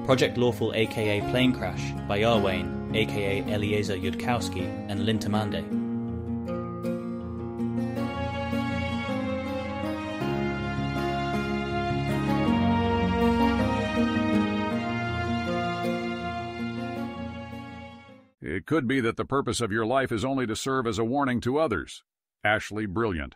Project Lawful aka Planecrash by Arwayne aka Eliezer Yudkowsky and Lintamande. It could be that the purpose of your life is only to serve as a warning to others. Ashley Brilliant.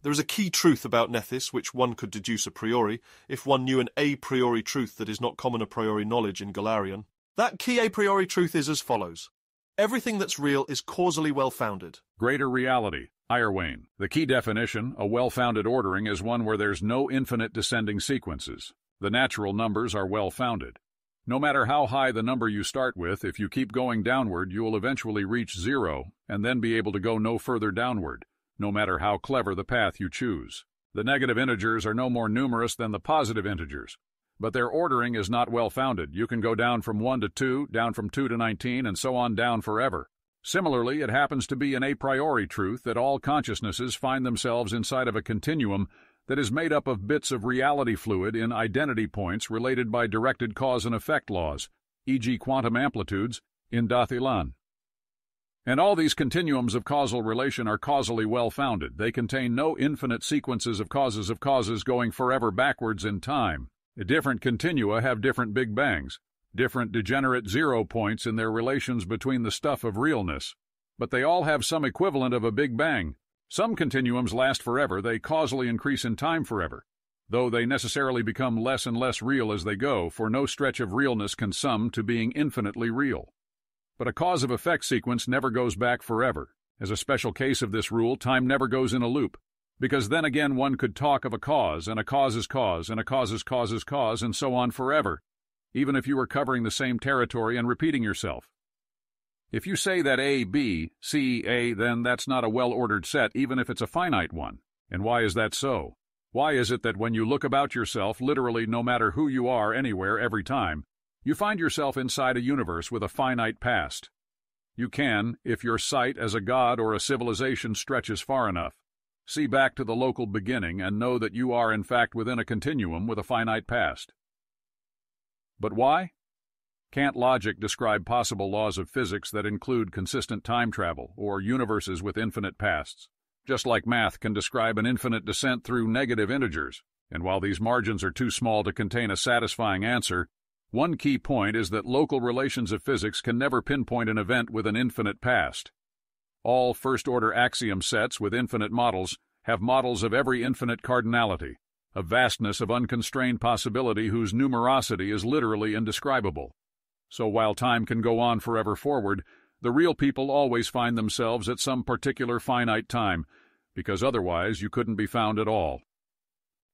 There is a key truth about Nethys which one could deduce a priori, if one knew an a priori truth that is not common a priori knowledge in Galarian. That key a priori truth is as follows. Everything that's real is causally well-founded. Greater reality. Irwayne. The key definition, a well-founded ordering, is one where there's no infinite descending sequences. The natural numbers are well-founded. No matter how high the number you start with, if you keep going downward, you will eventually reach zero and then be able to go no further downward, no matter how clever the path you choose. The negative integers are no more numerous than the positive integers, but their ordering is not well-founded. You can go down from 1 to 2, down from 2 to 19, and so on down forever. Similarly, it happens to be an a priori truth that all consciousnesses find themselves inside of a continuum that is made up of bits of reality fluid in identity points related by directed cause and effect laws, e.g. quantum amplitudes, in Dathilan. And all these continuums of causal relation are causally well-founded. They contain no infinite sequences of causes going forever backwards in time. Different continua have different Big Bangs, different degenerate zero points in their relations between the stuff of realness. But they all have some equivalent of a Big Bang. Some continuums last forever, they causally increase in time forever, though they necessarily become less and less real as they go, for no stretch of realness can sum to being infinitely real. But a cause-of-effect sequence never goes back forever. As a special case of this rule, time never goes in a loop, because then again one could talk of a cause, and a cause's cause, and a cause's cause's cause, and so on forever, even if you were covering the same territory and repeating yourself. If you say that A, B, C, A, then that's not a well-ordered set, even if it's a finite one. And why is that so? Why is it that when you look about yourself, literally no matter who you are, anywhere, every time, you find yourself inside a universe with a finite past? You can, if your sight as a god or a civilization stretches far enough, see back to the local beginning and know that you are in fact within a continuum with a finite past. But why? Can't logic describe possible laws of physics that include consistent time travel or universes with infinite pasts, just like math can describe an infinite descent through negative integers? And while these margins are too small to contain a satisfying answer, one key point is that local relations of physics can never pinpoint an event with an infinite past. All first-order axiom sets with infinite models have models of every infinite cardinality, a vastness of unconstrained possibility whose numerosity is literally indescribable. So while time can go on forever forward, the real people always find themselves at some particular finite time, because otherwise you couldn't be found at all.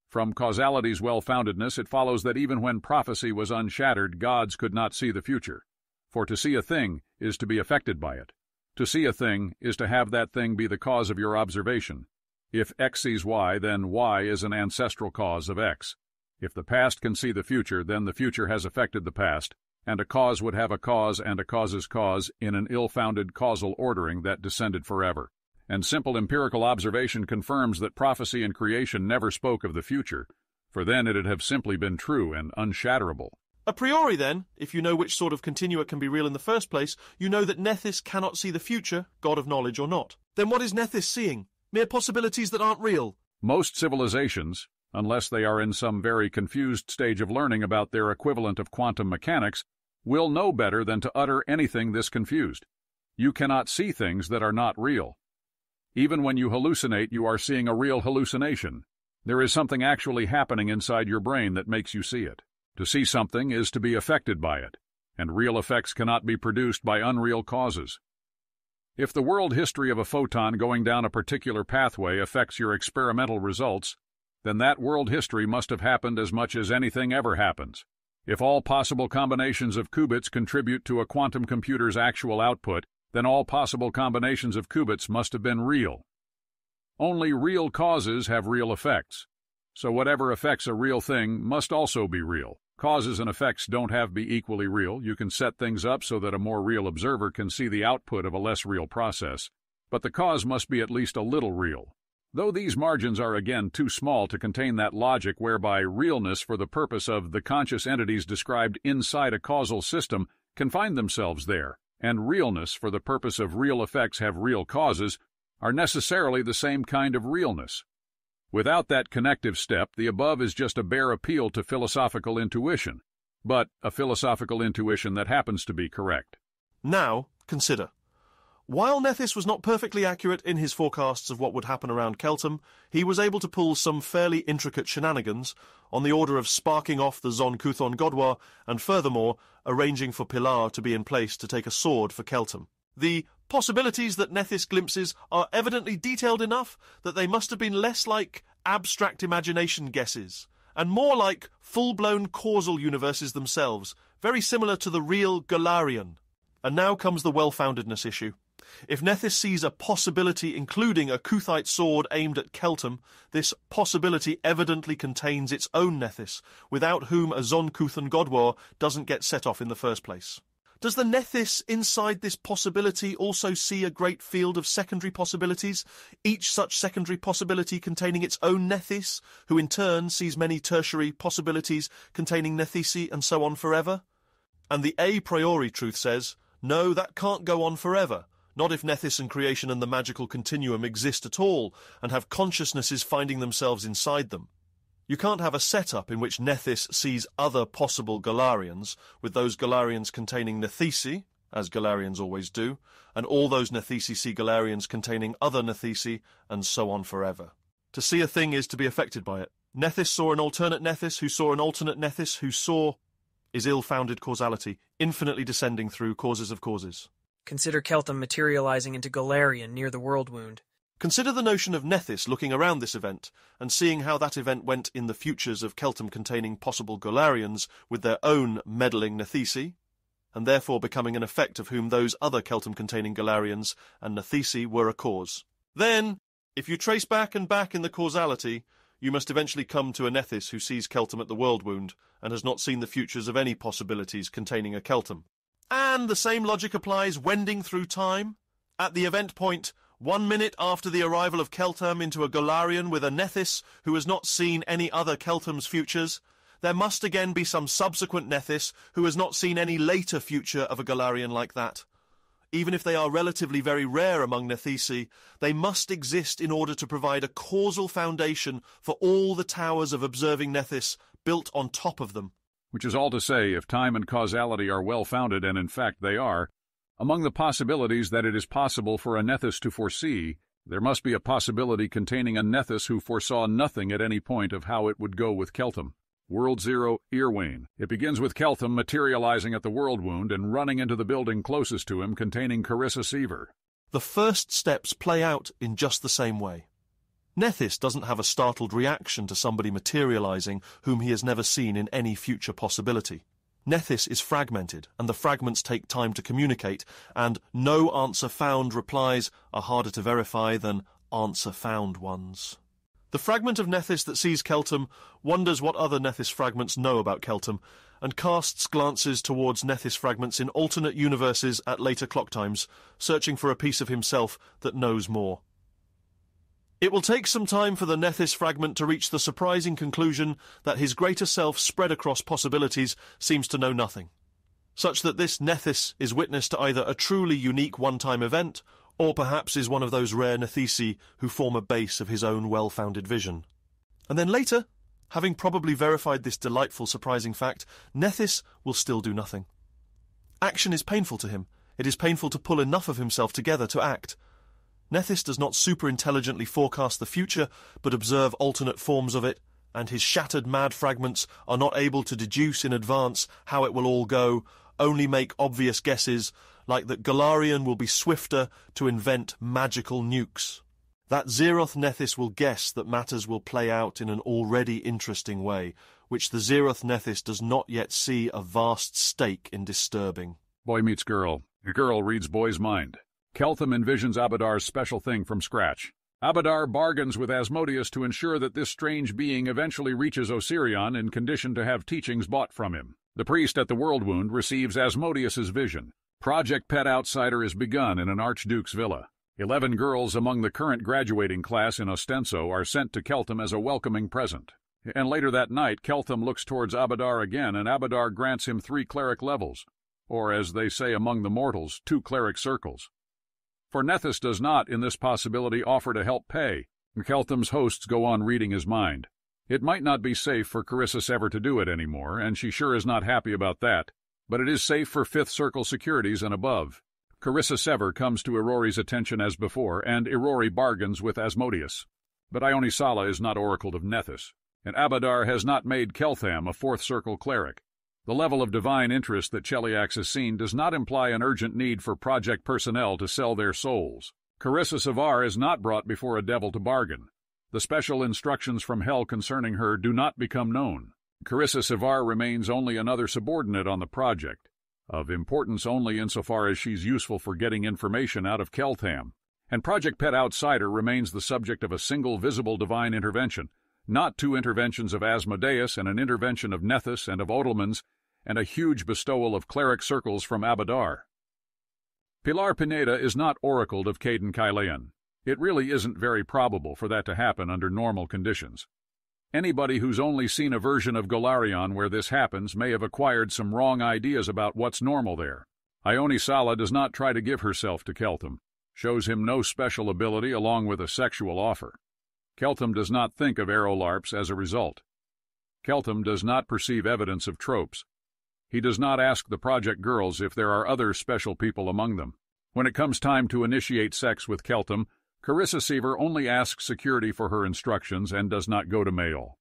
From causality's well-foundedness, it follows that even when prophecy was unshattered, gods could not see the future. For to see a thing is to be affected by it. To see a thing is to have that thing be the cause of your observation. If X sees Y, then Y is an ancestral cause of X. If the past can see the future, then the future has affected the past, and a cause would have a cause and a cause's cause in an ill-founded causal ordering that descended forever. And simple empirical observation confirms that prophecy and creation never spoke of the future, for then it'd have simply been true and unshatterable. A priori, then, if you know which sort of continua can be real in the first place, you know that Nethys cannot see the future, god of knowledge or not. Then what is Nethys seeing? Mere possibilities that aren't real. Most civilizations, unless they are in some very confused stage of learning about their equivalent of quantum mechanics, will know better than to utter anything this confused. You cannot see things that are not real. Even when you hallucinate, you are seeing a real hallucination. There is something actually happening inside your brain that makes you see it. To see something is to be affected by it, and real effects cannot be produced by unreal causes. If the world history of a photon going down a particular pathway affects your experimental results, then that world history must have happened as much as anything ever happens. If all possible combinations of qubits contribute to a quantum computer's actual output, then all possible combinations of qubits must have been real. Only real causes have real effects, so whatever affects a real thing must also be real. Causes and effects don't have to be equally real. You can set things up so that a more real observer can see the output of a less real process, but the cause must be at least a little real. Though these margins are again too small to contain that logic whereby realness for the purpose of the conscious entities described inside a causal system can find themselves there, and realness for the purpose of real effects have real causes, are necessarily the same kind of realness. Without that connective step, the above is just a bare appeal to philosophical intuition, but a philosophical intuition that happens to be correct. Now, consider. While Nethys was not perfectly accurate in his forecasts of what would happen around Keltham, he was able to pull some fairly intricate shenanigans on the order of sparking off the Zon Kuthon Godwar and furthermore arranging for Pilar to be in place to take a sword for Keltham. The possibilities that Nethys glimpses are evidently detailed enough that they must have been less like abstract imagination guesses and more like full-blown causal universes themselves, very similar to the real Galarian. And now comes the well-foundedness issue. If Nethys sees a possibility including a Kuthite sword aimed at Keltham, this possibility evidently contains its own Nethys, without whom a Zon Kuthon Godwar doesn't get set off in the first place. Does the Nethys inside this possibility also see a great field of secondary possibilities, each such secondary possibility containing its own Nethys, who in turn sees many tertiary possibilities containing Nethisi and so on forever? And the a priori truth says, no, that can't go on forever. Not if Nethys and creation and the magical continuum exist at all, and have consciousnesses finding themselves inside them. You can't have a setup in which Nethys sees other possible Galarians, with those Galarians containing Nethisi, as Galarians always do, and all those Nethisi see Galarians containing other Nethisi, and so on forever. To see a thing is to be affected by it. Nethys saw an alternate Nethys, who saw an alternate Nethys, who saw... is ill-founded causality, infinitely descending through causes of causes. Consider Keltham materializing into Galarian near the World Wound. Consider the notion of Nethys looking around this event, and seeing how that event went in the futures of Keltham containing possible Galarians with their own meddling Nethisi, and therefore becoming an effect of whom those other Keltham containing Galarians and Nethisi were a cause. Then, if you trace back and back in the causality, you must eventually come to a Nethys who sees Keltham at the World Wound, and has not seen the futures of any possibilities containing a Keltham. And the same logic applies wending through time. At the event point, 1 minute after the arrival of Keltham into a Galarian with a Nethys who has not seen any other Keltham's futures, there must again be some subsequent Nethys who has not seen any later future of a Galarian like that. Even if they are relatively very rare among Nethisi, they must exist in order to provide a causal foundation for all the towers of observing Nethys built on top of them. Which is all to say, if time and causality are well-founded, and in fact they are, among the possibilities that it is possible for a Nethys to foresee, there must be a possibility containing a Nethys who foresaw nothing at any point of how it would go with Keltham. World Zero, Earwain. It begins with Keltham materializing at the World Wound and running into the building closest to him containing Carissa Seaver. The first steps play out in just the same way. Nethys doesn't have a startled reaction to somebody materializing whom he has never seen in any future possibility. Nethys is fragmented, and the fragments take time to communicate, and no answer found replies are harder to verify than answer found ones. The fragment of Nethys that sees Keltham wonders what other Nethys fragments know about Keltham, and casts glances towards Nethys fragments in alternate universes at later clock times, searching for a piece of himself that knows more. It will take some time for the Nethys fragment to reach the surprising conclusion that his greater self spread across possibilities seems to know nothing, such that this Nethys is witness to either a truly unique one-time event, or perhaps is one of those rare Nethisi who form a base of his own well-founded vision. And then later, having probably verified this delightful surprising fact, Nethys will still do nothing. Action is painful to him. It is painful to pull enough of himself together to act. Nethys does not super-intelligently forecast the future, but observe alternate forms of it, and his shattered mad fragments are not able to deduce in advance how it will all go, only make obvious guesses, like that Galarian will be swifter to invent magical nukes. That Zeroth Nethys will guess that matters will play out in an already interesting way, which the Zeroth Nethys does not yet see a vast stake in disturbing. Boy meets girl. Girl reads boy's mind. Keltham envisions Abadar's special thing from scratch. Abadar bargains with Asmodeus to ensure that this strange being eventually reaches Osirion in condition to have teachings bought from him. The priest at the World Wound receives Asmodeus's vision. Project Pet Outsider is begun in an archduke's villa. 11 girls among the current graduating class in Ostenso are sent to Keltham as a welcoming present. And later that night, Keltham looks towards Abadar again, and Abadar grants him 3 cleric levels, or as they say among the mortals, 2 cleric circles. For Nethys does not, in this possibility, offer to help pay. Keltham's hosts go on reading his mind. It might not be safe for Carissus ever to do it anymore, and she sure is not happy about that, but it is safe for 5th Circle securities and above. Carissus Sever comes to Irori's attention as before, and Irori bargains with Asmodeus. But Ionisala is not oracled of Nethys, and Abadar has not made Keltham a 4th Circle cleric. The level of divine interest that Cheliax has seen does not imply an urgent need for project personnel to sell their souls. Carissa Savar is not brought before a devil to bargain. The special instructions from hell concerning her do not become known. Carissa Savar remains only another subordinate on the project, of importance only insofar as she's useful for getting information out of Keltham, and Project Pet Outsider remains the subject of a single visible divine intervention, not 2 interventions of Asmodeus and an intervention of Nethys and of Odelmans, and a huge bestowal of cleric circles from Abadar. Pilar Pineda is not oracled of Caden Kylean. It really isn't very probable for that to happen under normal conditions. Anybody who's only seen a version of Golarion where this happens may have acquired some wrong ideas about what's normal there. Ionisala does not try to give herself to Keltham, shows him no special ability along with a sexual offer. Keltham does not think of Aerolarps as a result. Keltham does not perceive evidence of tropes. He does not ask the project girls if there are other special people among them. When it comes time to initiate sex with Keltham, Carissa Seaver only asks security for her instructions and does not go to Mayol.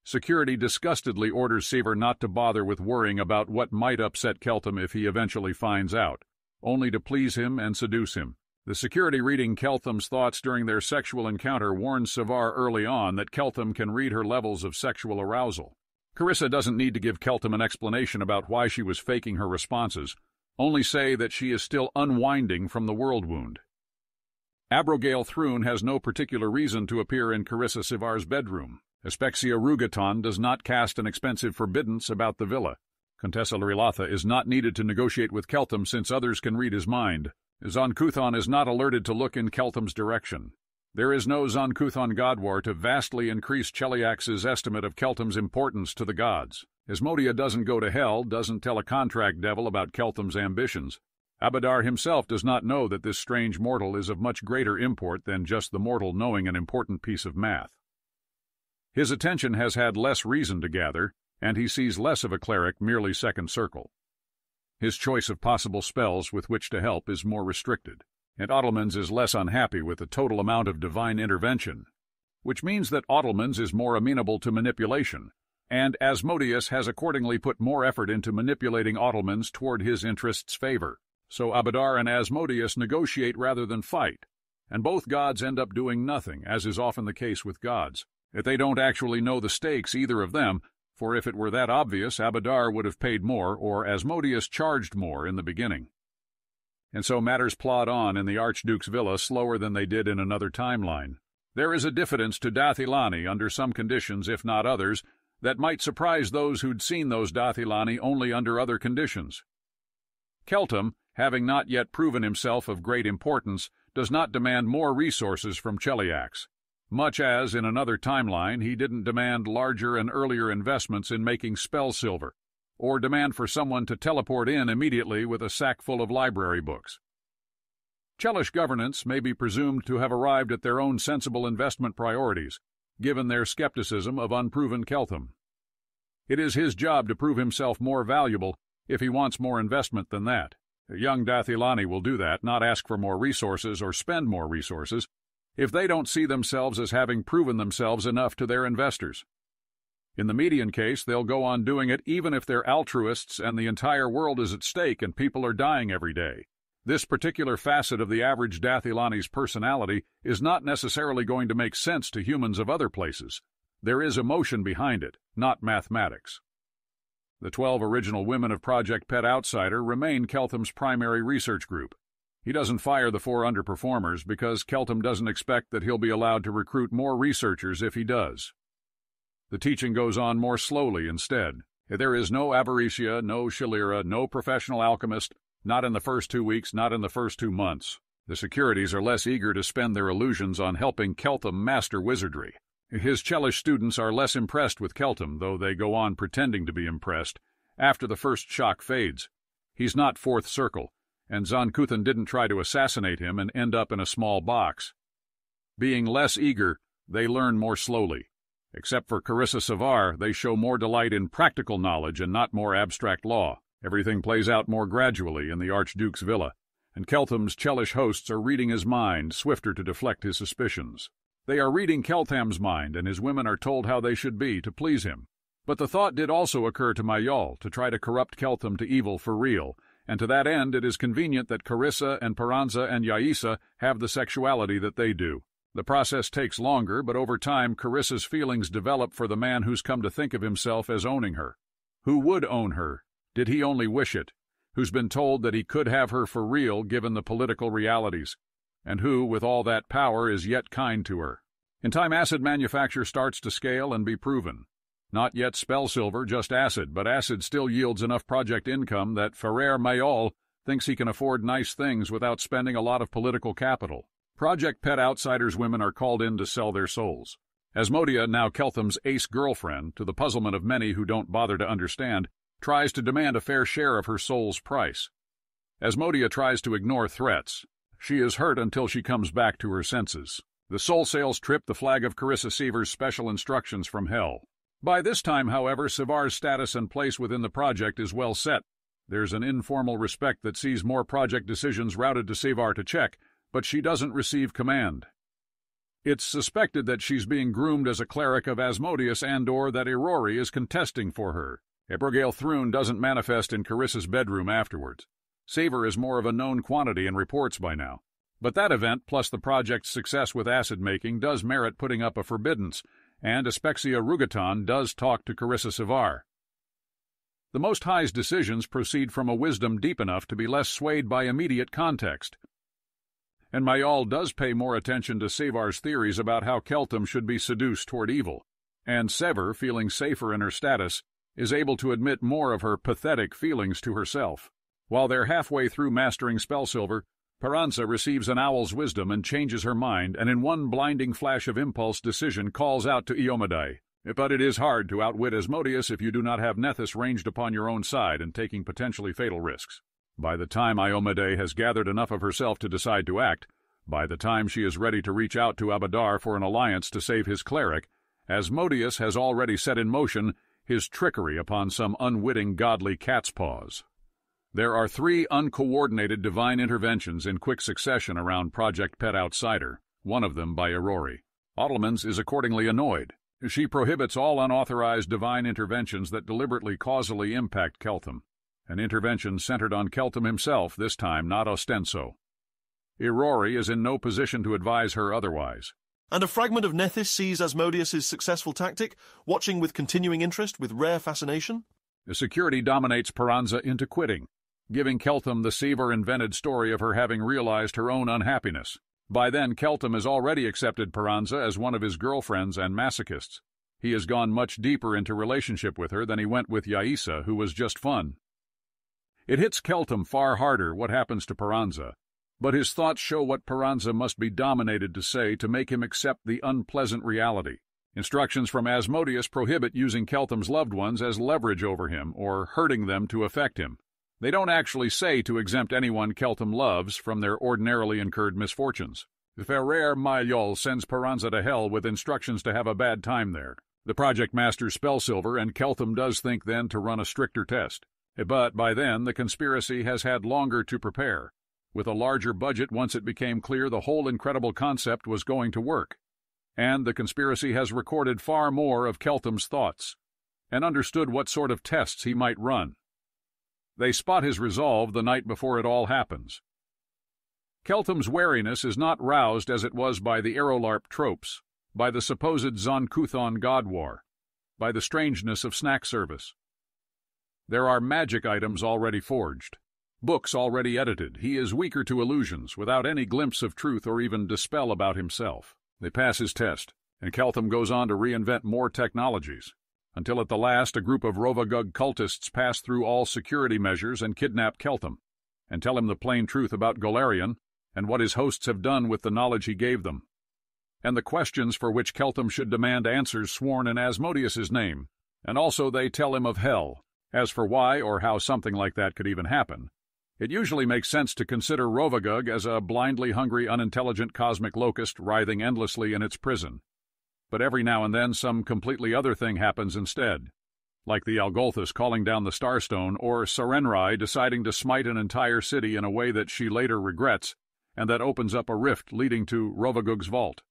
Security disgustedly orders Seaver not to bother with worrying about what might upset Keltham if he eventually finds out, only to please him and seduce him. The security reading Keltham's thoughts during their sexual encounter warns Savar early on that Keltham can read her levels of sexual arousal. Carissa doesn't need to give Keltham an explanation about why she was faking her responses, only say that she is still unwinding from the world wound. Abrogale Thrune has no particular reason to appear in Carissa Sivar's bedroom. Aspexia Rugaton does not cast an expensive forbiddance about the villa. Contessa Lorelatha is not needed to negotiate with Keltham since others can read his mind. Zonkuthon is not alerted to look in Keltham's direction. There is no Zonkuthon God War to vastly increase Cheliax's estimate of Keltham's importance to the gods. Asmodia doesn't go to hell, doesn't tell a contract devil about Keltham's ambitions. Abadar himself does not know that this strange mortal is of much greater import than just the mortal knowing an important piece of math. His attention has had less reason to gather, and he sees less of a cleric merely 2nd Circle. His choice of possible spells with which to help is more restricted, and Odelmans is less unhappy with the total amount of divine intervention, which means that Odelmans is more amenable to manipulation, and Asmodeus has accordingly put more effort into manipulating Odelmans toward his interests' favor. So Abadar and Asmodeus negotiate rather than fight, and both gods end up doing nothing, as is often the case with gods. If they don't actually know the stakes, either of them, for if it were that obvious, Abadar would have paid more, or Asmodeus charged more in the beginning. And so matters plod on in the Archduke's villa slower than they did in another timeline. There is a diffidence to Dathilani under some conditions, if not others, that might surprise those who'd seen those Dathilani only under other conditions. Keltham, having not yet proven himself of great importance, does not demand more resources from Cheliax, much as, in another timeline, he didn't demand larger and earlier investments in making spell silver, or demand for someone to teleport in immediately with a sack full of library books. Chelish governance may be presumed to have arrived at their own sensible investment priorities, given their skepticism of unproven Keltham. It is his job to prove himself more valuable if he wants more investment than that. Young Dathilani will do that, not ask for more resources or spend more resources, if they don't see themselves as having proven themselves enough to their investors. In the median case, they'll go on doing it even if they're altruists and the entire world is at stake and people are dying every day. This particular facet of the average Dathilani's personality is not necessarily going to make sense to humans of other places. There is emotion behind it, not mathematics. The 12 original women of Project Pet Outsider remain Keltham's primary research group. He doesn't fire the 4 underperformers because Keltham doesn't expect that he'll be allowed to recruit more researchers if he does. The teaching goes on more slowly instead. There is no Avaricia, no Shalira, no professional alchemist, not in the first 2 weeks, not in the first 2 months. The securities are less eager to spend their illusions on helping Keltham master wizardry. His Chelish students are less impressed with Keltham, though they go on pretending to be impressed, after the first shock fades. He's not fourth circle, and Zonkuthan didn't try to assassinate him and end up in a small box. Being less eager, they learn more slowly. Except for Carissa Savar, they show more delight in practical knowledge and not more abstract law. Everything plays out more gradually in the Archduke's villa, and Keltham's Chelish hosts are reading his mind, swifter to deflect his suspicions. They are reading Keltham's mind, and his women are told how they should be to please him. But the thought did also occur to Mayal to try to corrupt Keltham to evil for real, and to that end it is convenient that Carissa and Paranza and Yaisa have the sexuality that they do. The process takes longer, but over time Carissa's feelings develop for the man who's come to think of himself as owning her. Who would own her? Did he only wish it? Who's been told that he could have her for real given the political realities? And who, with all that power, is yet kind to her? In time acid manufacture starts to scale and be proven. Not yet spell silver, just acid, but acid still yields enough project income that Ferrer Mayol thinks he can afford nice things without spending a lot of political capital. Project Pet Outsiders women are called in to sell their souls. Asmodia, now Keltham's ace girlfriend, to the puzzlement of many who don't bother to understand, tries to demand a fair share of her soul's price. Asmodia tries to ignore threats. She is hurt until she comes back to her senses. The soul sales trip the flag of Carissa Seaver's special instructions from hell. By this time, however, Savar's status and place within the project is well set. There's an informal respect that sees more project decisions routed to Savar to check, but she doesn't receive command. It's suspected that she's being groomed as a cleric of Asmodeus and/or that Irori is contesting for her. Ebrogale Thrune doesn't manifest in Carissa's bedroom afterwards. Savar is more of a known quantity in reports by now. But that event, plus the project's success with acid-making, does merit putting up a forbiddance, and Aspexia Rugaton does talk to Carissa Savar. The Most High's decisions proceed from a wisdom deep enough to be less swayed by immediate context. And Mayal does pay more attention to Savar's theories about how Keltham should be seduced toward evil, and Sever, feeling safer in her status, is able to admit more of her pathetic feelings to herself. While they're halfway through mastering Spellsilver, Paranza receives an owl's wisdom and changes her mind, and in one blinding flash of impulse decision calls out to Iomedae. But it is hard to outwit Asmodeus if you do not have Nethys ranged upon your own side and taking potentially fatal risks. By the time Iomedae has gathered enough of herself to decide to act, by the time she is ready to reach out to Abadar for an alliance to save his cleric, Asmodeus has already set in motion his trickery upon some unwitting godly cat's paws. There are 3 uncoordinated divine interventions in quick succession around Project Pet Outsider, one of them by Irori. Ottomans is accordingly annoyed. She prohibits all unauthorized divine interventions that deliberately causally impact Keltham. An intervention centered on Keltham himself, this time not Ostenso. Irori is in no position to advise her otherwise. And a fragment of Nethys sees Asmodeus' successful tactic, watching with continuing interest, with rare fascination. The security dominates Paranza into quitting, giving Keltham the Savar-invented story of her having realized her own unhappiness. By then, Keltham has already accepted Paranza as one of his girlfriends and masochists. He has gone much deeper into relationship with her than he went with Yaisa, who was just fun. It hits Keltham far harder what happens to Paranza, but his thoughts show what Paranza must be dominated to say to make him accept the unpleasant reality. Instructions from Asmodeus prohibit using Keltham's loved ones as leverage over him or hurting them to affect him. They don't actually say to exempt anyone Keltham loves from their ordinarily incurred misfortunes. Ferrer Mayol sends Paranza to hell with instructions to have a bad time there. The project masters Spellsilver, and Keltham does think then to run a stricter test. But by then, the conspiracy has had longer to prepare, with a larger budget once it became clear the whole incredible concept was going to work. And the conspiracy has recorded far more of Keltham's thoughts, and understood what sort of tests he might run. They spot his resolve the night before it all happens. Keltham's wariness is not roused as it was by the Aerolarp tropes, by the supposed Zonkuthon God War, by the strangeness of snack service. There are magic items already forged, books already edited. He is weaker to illusions, without any glimpse of truth or even dispel about himself. They pass his test, and Keltham goes on to reinvent more technologies, until at the last a group of Rovagug cultists pass through all security measures and kidnap Keltham, and tell him the plain truth about Golarion, and what his hosts have done with the knowledge he gave them, and the questions for which Keltham should demand answers sworn in Asmodeus's name, and also they tell him of hell. As for why or how something like that could even happen, it usually makes sense to consider Rovagug as a blindly hungry, unintelligent cosmic locust writhing endlessly in its prison. But every now and then some completely other thing happens instead, like the Algolthus calling down the Starstone, or Sarenrae deciding to smite an entire city in a way that she later regrets, and that opens up a rift leading to Rovagug's vault.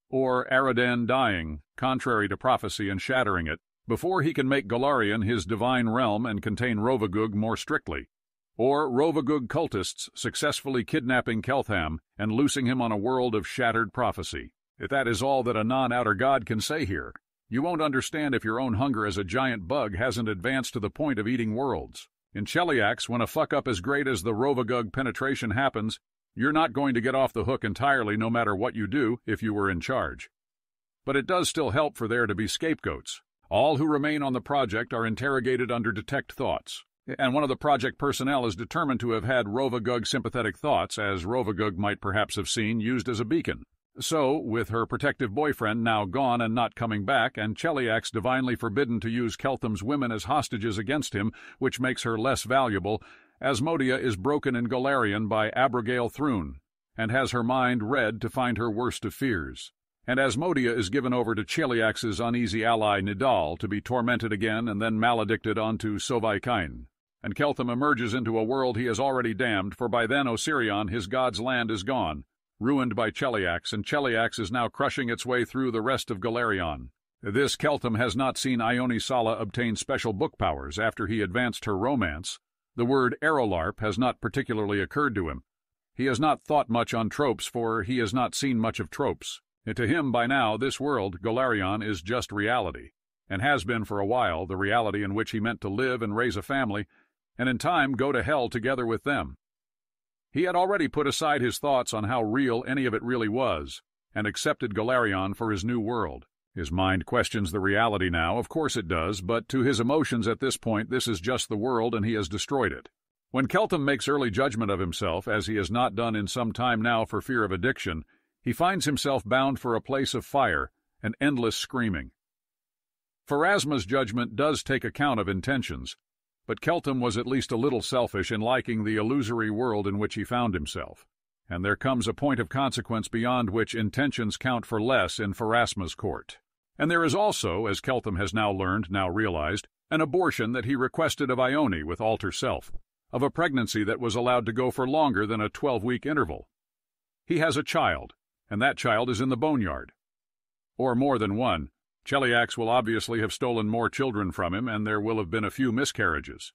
Or Aradan dying, contrary to prophecy, and shattering it, before he can make Golarion his divine realm and contain Rovagug more strictly. Or Rovagug cultists successfully kidnapping Keltham and loosing him on a world of shattered prophecy. If that is all that a non-outer god can say here, you won't understand if your own hunger as a giant bug hasn't advanced to the point of eating worlds. In Cheliax, when a fuck-up as great as the Rovagug penetration happens, you're not going to get off the hook entirely no matter what you do if you were in charge. But it does still help for there to be scapegoats. All who remain on the project are interrogated under detect thoughts, and one of the project personnel is determined to have had Rovagug sympathetic thoughts, as Rovagug might perhaps have seen, used as a beacon. So, with her protective boyfriend now gone and not coming back, and Cheliax divinely forbidden to use Keltham's women as hostages against him, which makes her less valuable, Asmodea is broken in Golarion by Abigail Thrune, and has her mind read to find her worst of fears. And Asmodea is given over to Cheliax's uneasy ally Nidal to be tormented again and then maledicted onto Sovaikain. And Keltham emerges into a world he has already damned, for by then Osirion, his god's land, is gone, ruined by Cheliax, and Cheliax is now crushing its way through the rest of Golarion. This Keltham has not seen Ione Sala obtain special book powers after he advanced her romance. The word Aerolarp has not particularly occurred to him. He has not thought much on tropes, for he has not seen much of tropes. And to him, by now, this world, Golarion, is just reality, and has been for a while the reality in which he meant to live and raise a family, and in time go to hell together with them. He had already put aside his thoughts on how real any of it really was, and accepted Golarion for his new world. His mind questions the reality now, of course it does, but to his emotions at this point this is just the world and he has destroyed it. When Keltham makes early judgment of himself, as he has not done in some time now for fear of addiction, he finds himself bound for a place of fire and endless screaming. Pharasma's judgment does take account of intentions, but Keltham was at least a little selfish in liking the illusory world in which he found himself, and there comes a point of consequence beyond which intentions count for less in Pharasma's court. And there is also, as Keltham has now learned, now realized, an abortion that he requested of Ione with alter self, of a pregnancy that was allowed to go for longer than a 12-week interval. He has a child, and that child is in the boneyard. Or more than one. Cheliax will obviously have stolen more children from him, and there will have been a few miscarriages.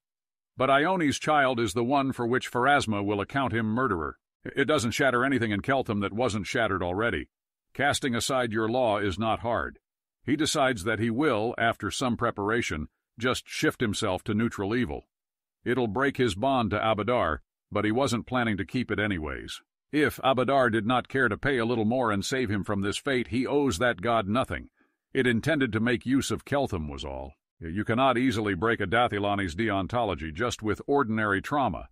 But Ione's child is the one for which Pharasma will account him murderer. It doesn't shatter anything in Keltham that wasn't shattered already. Casting aside your law is not hard. He decides that he will, after some preparation, just shift himself to neutral evil. It'll break his bond to Abadar, but he wasn't planning to keep it anyways. If Abadar did not care to pay a little more and save him from this fate, he owes that god nothing. It intended to make use of Keltham was all. You cannot easily break a Dathilani's deontology just with ordinary trauma.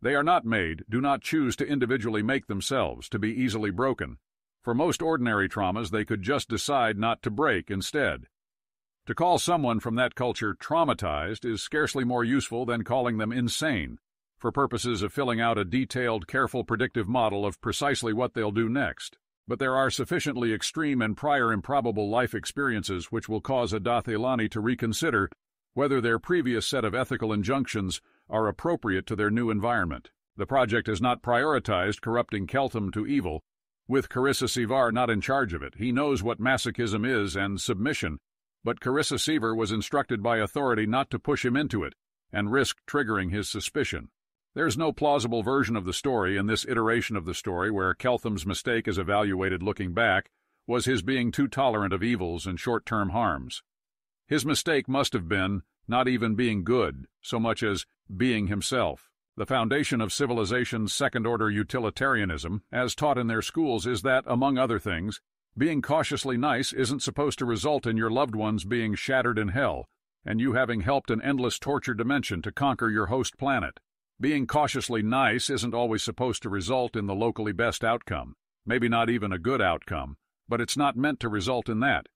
They are not made, do not choose to individually make themselves, to be easily broken. For most ordinary traumas they could just decide not to break instead. To call someone from that culture traumatized is scarcely more useful than calling them insane, for purposes of filling out a detailed, careful predictive model of precisely what they'll do next. But there are sufficiently extreme and prior improbable life experiences which will cause a Dathilani to reconsider whether their previous set of ethical injunctions are appropriate to their new environment. The project has not prioritized corrupting Keltham to evil, with Carissa Sevar not in charge of it. He knows what masochism is and submission, but Carissa Sevar was instructed by authority not to push him into it and risk triggering his suspicion. There's no plausible version of the story in this iteration of the story where Keltham's mistake as evaluated looking back was his being too tolerant of evils and short-term harms. His mistake must have been not even being good, so much as being himself. The foundation of civilization's second-order utilitarianism, as taught in their schools, is that, among other things, being cautiously nice isn't supposed to result in your loved ones being shattered in hell, and you having helped an endless torture dimension to conquer your host planet. Being cautiously nice isn't always supposed to result in the locally best outcome, maybe not even a good outcome, but it's not meant to result in that.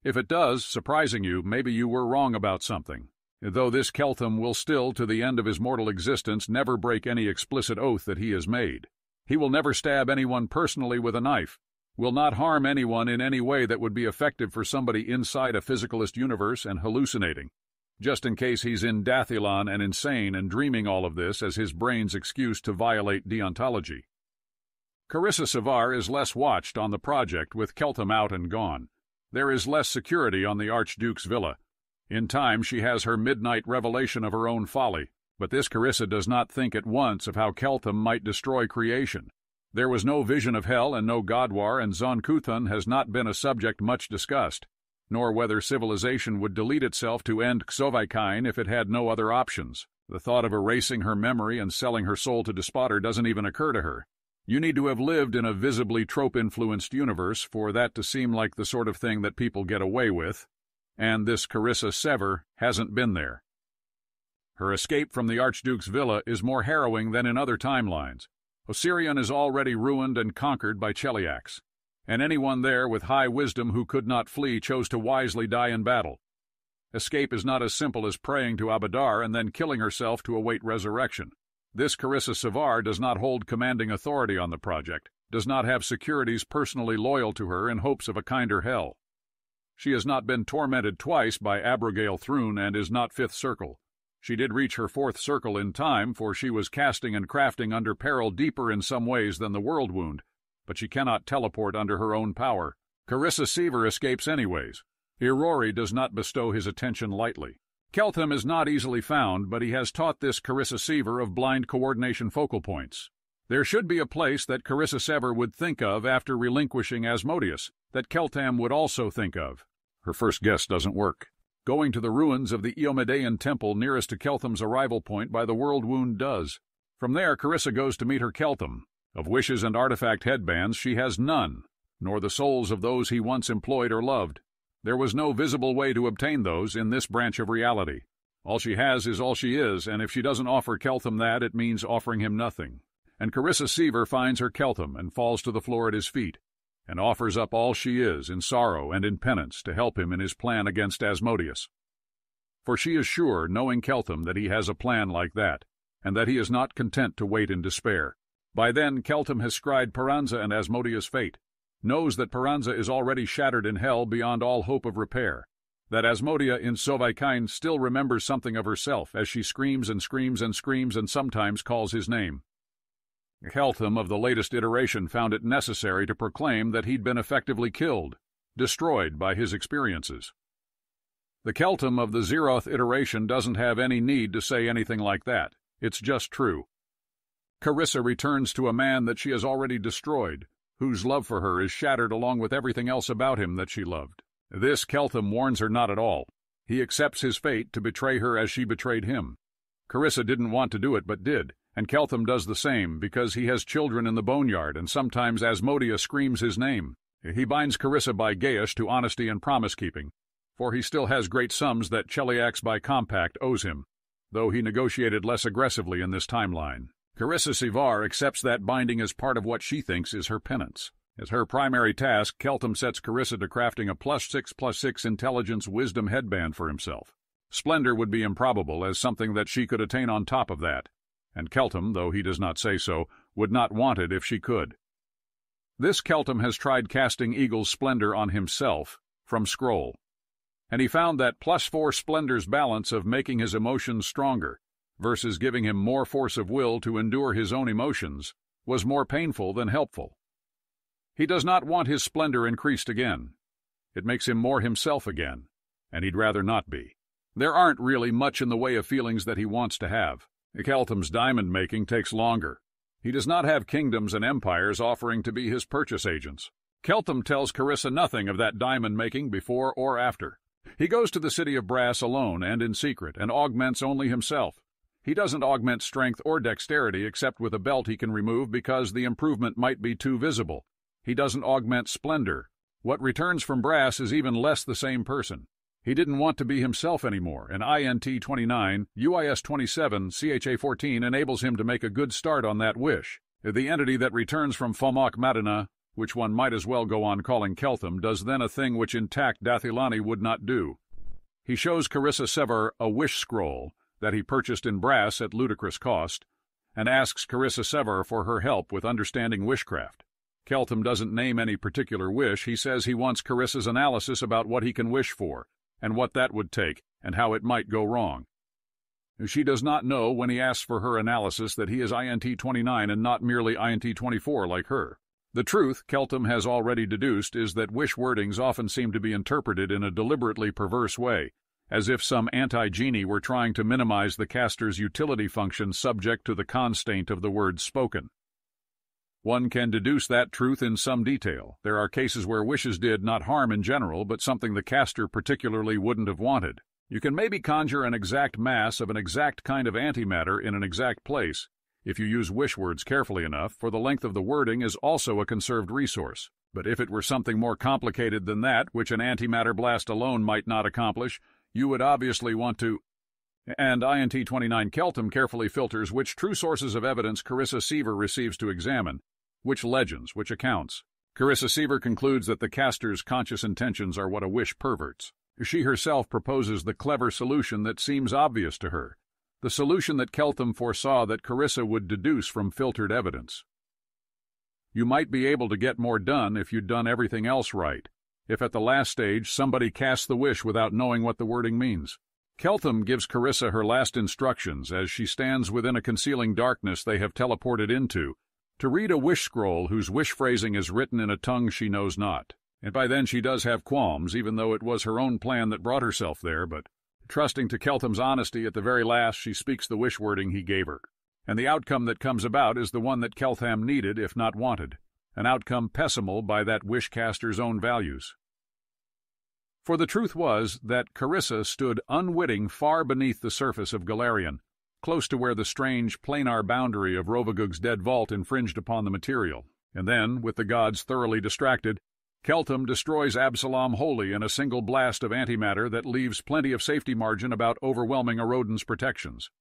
If it does, surprising you, maybe you were wrong about something, though this Keltham will still, to the end of his mortal existence, never break any explicit oath that he has made. He will never stab anyone personally with a knife, will not harm anyone in any way that would be effective for somebody inside a physicalist universe and hallucinating, just in case he's in Dathilon and insane and dreaming all of this as his brain's excuse to violate deontology. Carissa Savar is less watched on the project with Keltham out and gone. There is less security on the Archduke's villa. In time she has her midnight revelation of her own folly, but this Carissa does not think at once of how Keltham might destroy creation. There was no vision of hell and no Godwar, and Zon-Kuthon has not been a subject much discussed, nor whether civilization would delete itself to end Xovikain if it had no other options. The thought of erasing her memory and selling her soul to Despotter doesn't even occur to her. You need to have lived in a visibly trope-influenced universe for that to seem like the sort of thing that people get away with, and this Carissa Sever hasn't been there. Her escape from the Archduke's villa is more harrowing than in other timelines. Osirian is already ruined and conquered by Cheliax, and anyone there with high wisdom who could not flee chose to wisely die in battle. Escape is not as simple as praying to Abadar and then killing herself to await resurrection. This Carissa Savar does not hold commanding authority on the project, does not have securities personally loyal to her in hopes of a kinder hell. She has not been tormented twice by Abigail Thrun and is not fifth circle. She did reach her fourth circle in time, for she was casting and crafting under peril deeper in some ways than the world wound, but she cannot teleport under her own power. Carissa Sever escapes anyways. Irori does not bestow his attention lightly. Keltham is not easily found, but he has taught this Carissa Sever of blind coordination focal points. There should be a place that Carissa Sever would think of after relinquishing Asmodeus, that Keltham would also think of. Her first guess doesn't work. Going to the ruins of the Iomedean temple nearest to Keltham's arrival point by the world wound does. From there, Carissa goes to meet her Keltham. Of wishes and artifact headbands she has none, nor the souls of those he once employed or loved. There was no visible way to obtain those in this branch of reality. All she has is all she is, and if she doesn't offer Keltham that, it means offering him nothing. And Carissa Sever finds her Keltham and falls to the floor at his feet, and offers up all she is in sorrow and in penance to help him in his plan against Asmodeus. For she is sure, knowing Keltham, that he has a plan like that, and that he is not content to wait in despair. By then Keltham has scried Paranza and Asmodeus' fate, knows that Paranza is already shattered in hell beyond all hope of repair, that Asmodea in Xovikain still remembers something of herself as she screams and screams and screams and sometimes calls his name. Keltham of the latest iteration found it necessary to proclaim that he'd been effectively killed, destroyed by his experiences. The Keltham of the Zeroth iteration doesn't have any need to say anything like that. It's just true. Carissa returns to a man that she has already destroyed, whose love for her is shattered along with everything else about him that she loved. This Keltham warns her not at all. He accepts his fate to betray her as she betrayed him. Carissa didn't want to do it, but did, and Keltham does the same, because he has children in the boneyard, and sometimes Asmodea screams his name. He binds Carissa by Gaius to honesty and promise-keeping, for he still has great sums that Cheliax by compact owes him, though he negotiated less aggressively in this timeline. Carissa Sevar accepts that binding as part of what she thinks is her penance. As her primary task, Keltham sets Carissa to crafting a +6/+6 intelligence wisdom headband for himself. Splendor would be improbable as something that she could attain on top of that, and Keltham, though he does not say so, would not want it if she could. This Keltham has tried casting Eagle's splendor on himself from Scroll, and he found that +4 splendor's balance of making his emotions stronger versus giving him more force of will to endure his own emotions was more painful than helpful. He does not want his splendor increased again. It makes him more himself again, and he'd rather not be. There aren't really much in the way of feelings that he wants to have. Keltham's diamond-making takes longer. He does not have kingdoms and empires offering to be his purchase agents. Keltham tells Carissa nothing of that diamond-making before or after. He goes to the City of Brass alone and in secret, and augments only himself. He doesn't augment strength or dexterity except with a belt he can remove because the improvement might be too visible. He doesn't augment splendor. What returns from Brass is even less the same person. He didn't want to be himself anymore, and INT 29, UIS 27, CHA 14 enables him to make a good start on that wish. The entity that returns from Fomak Madana, which one might as well go on calling Keltham, does then a thing which intact Dathilani would not do. He shows Carissa Sever a wish scroll that he purchased in brass at ludicrous cost, and asks Carissa Sever for her help with understanding wishcraft. Keltham doesn't name any particular wish. He says he wants Carissa's analysis about what he can wish for, and what that would take, and how it might go wrong. She does not know when he asks for her analysis that he is INT 29 and not merely INT 24 like her. The truth, Keltham has already deduced, is that wish wordings often seem to be interpreted in a deliberately perverse way, as if some anti-genie were trying to minimize the caster's utility function subject to the constraint of the words spoken. One can deduce that truth in some detail. There are cases where wishes did not harm in general, but something the caster particularly wouldn't have wanted. You can maybe conjure an exact mass of an exact kind of antimatter in an exact place, if you use wish words carefully enough, for the length of the wording is also a conserved resource. But if it were something more complicated than that, which an antimatter blast alone might not accomplish, you would obviously want to... And INT 29 Keltham carefully filters which true sources of evidence Carissa Sever receives to examine, which legends, which accounts. Carissa Sever concludes that the caster's conscious intentions are what a wish perverts. She herself proposes the clever solution that seems obvious to her, the solution that Keltham foresaw that Carissa would deduce from filtered evidence. You might be able to get more done if you'd done everything else right, if at the last stage somebody casts the wish without knowing what the wording means. Keltham gives Carissa her last instructions as she stands within a concealing darkness they have teleported into, to read a wish scroll whose wish phrasing is written in a tongue she knows not. And by then she does have qualms, even though it was her own plan that brought herself there, but trusting to Keltham's honesty at the very last, she speaks the wish wording he gave her. And the outcome that comes about is the one that Keltham needed, if not wanted, an outcome pessimal by that wish-caster's own values. For the truth was that Carissa stood unwitting far beneath the surface of Galarian, close to where the strange planar boundary of Rovagug's dead vault infringed upon the material, and then, with the gods thoroughly distracted, Keltham destroys Absalom wholly in a single blast of antimatter that leaves plenty of safety margin about overwhelming Aroden's protections.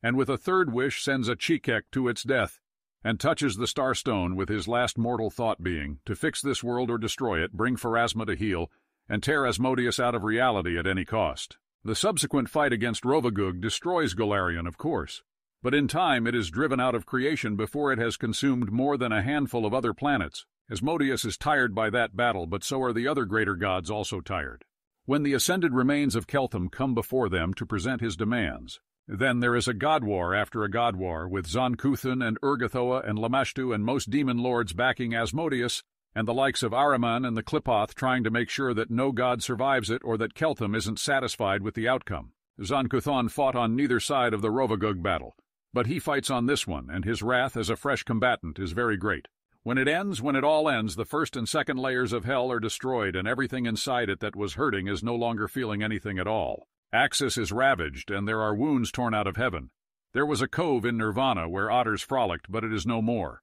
And with a third wish sends a Chikek to its death, and touches the Starstone with his last mortal thought being, to fix this world or destroy it, bring Pharasma to heel, and tear Asmodeus out of reality at any cost. The subsequent fight against Rovagug destroys Galarian, of course, but in time it is driven out of creation before it has consumed more than a handful of other planets. Asmodeus is tired by that battle, but so are the other greater gods also tired. When the ascended remains of Keltham come before them to present his demands, then there is a god war after a god war, with Zon-Kuthon and Urgathoa and Lamashtu and most demon lords backing Asmodeus, and the likes of Ahriman and the Klipoth trying to make sure that no god survives it or that Keltham isn't satisfied with the outcome. Zon-Kuthon fought on neither side of the Rovagug battle, but he fights on this one, and his wrath as a fresh combatant is very great. When it all ends, the first and second layers of hell are destroyed, and everything inside it that was hurting is no longer feeling anything at all. Axis is ravaged, and there are wounds torn out of heaven. There was a cove in Nirvana where otters frolicked, but it is no more.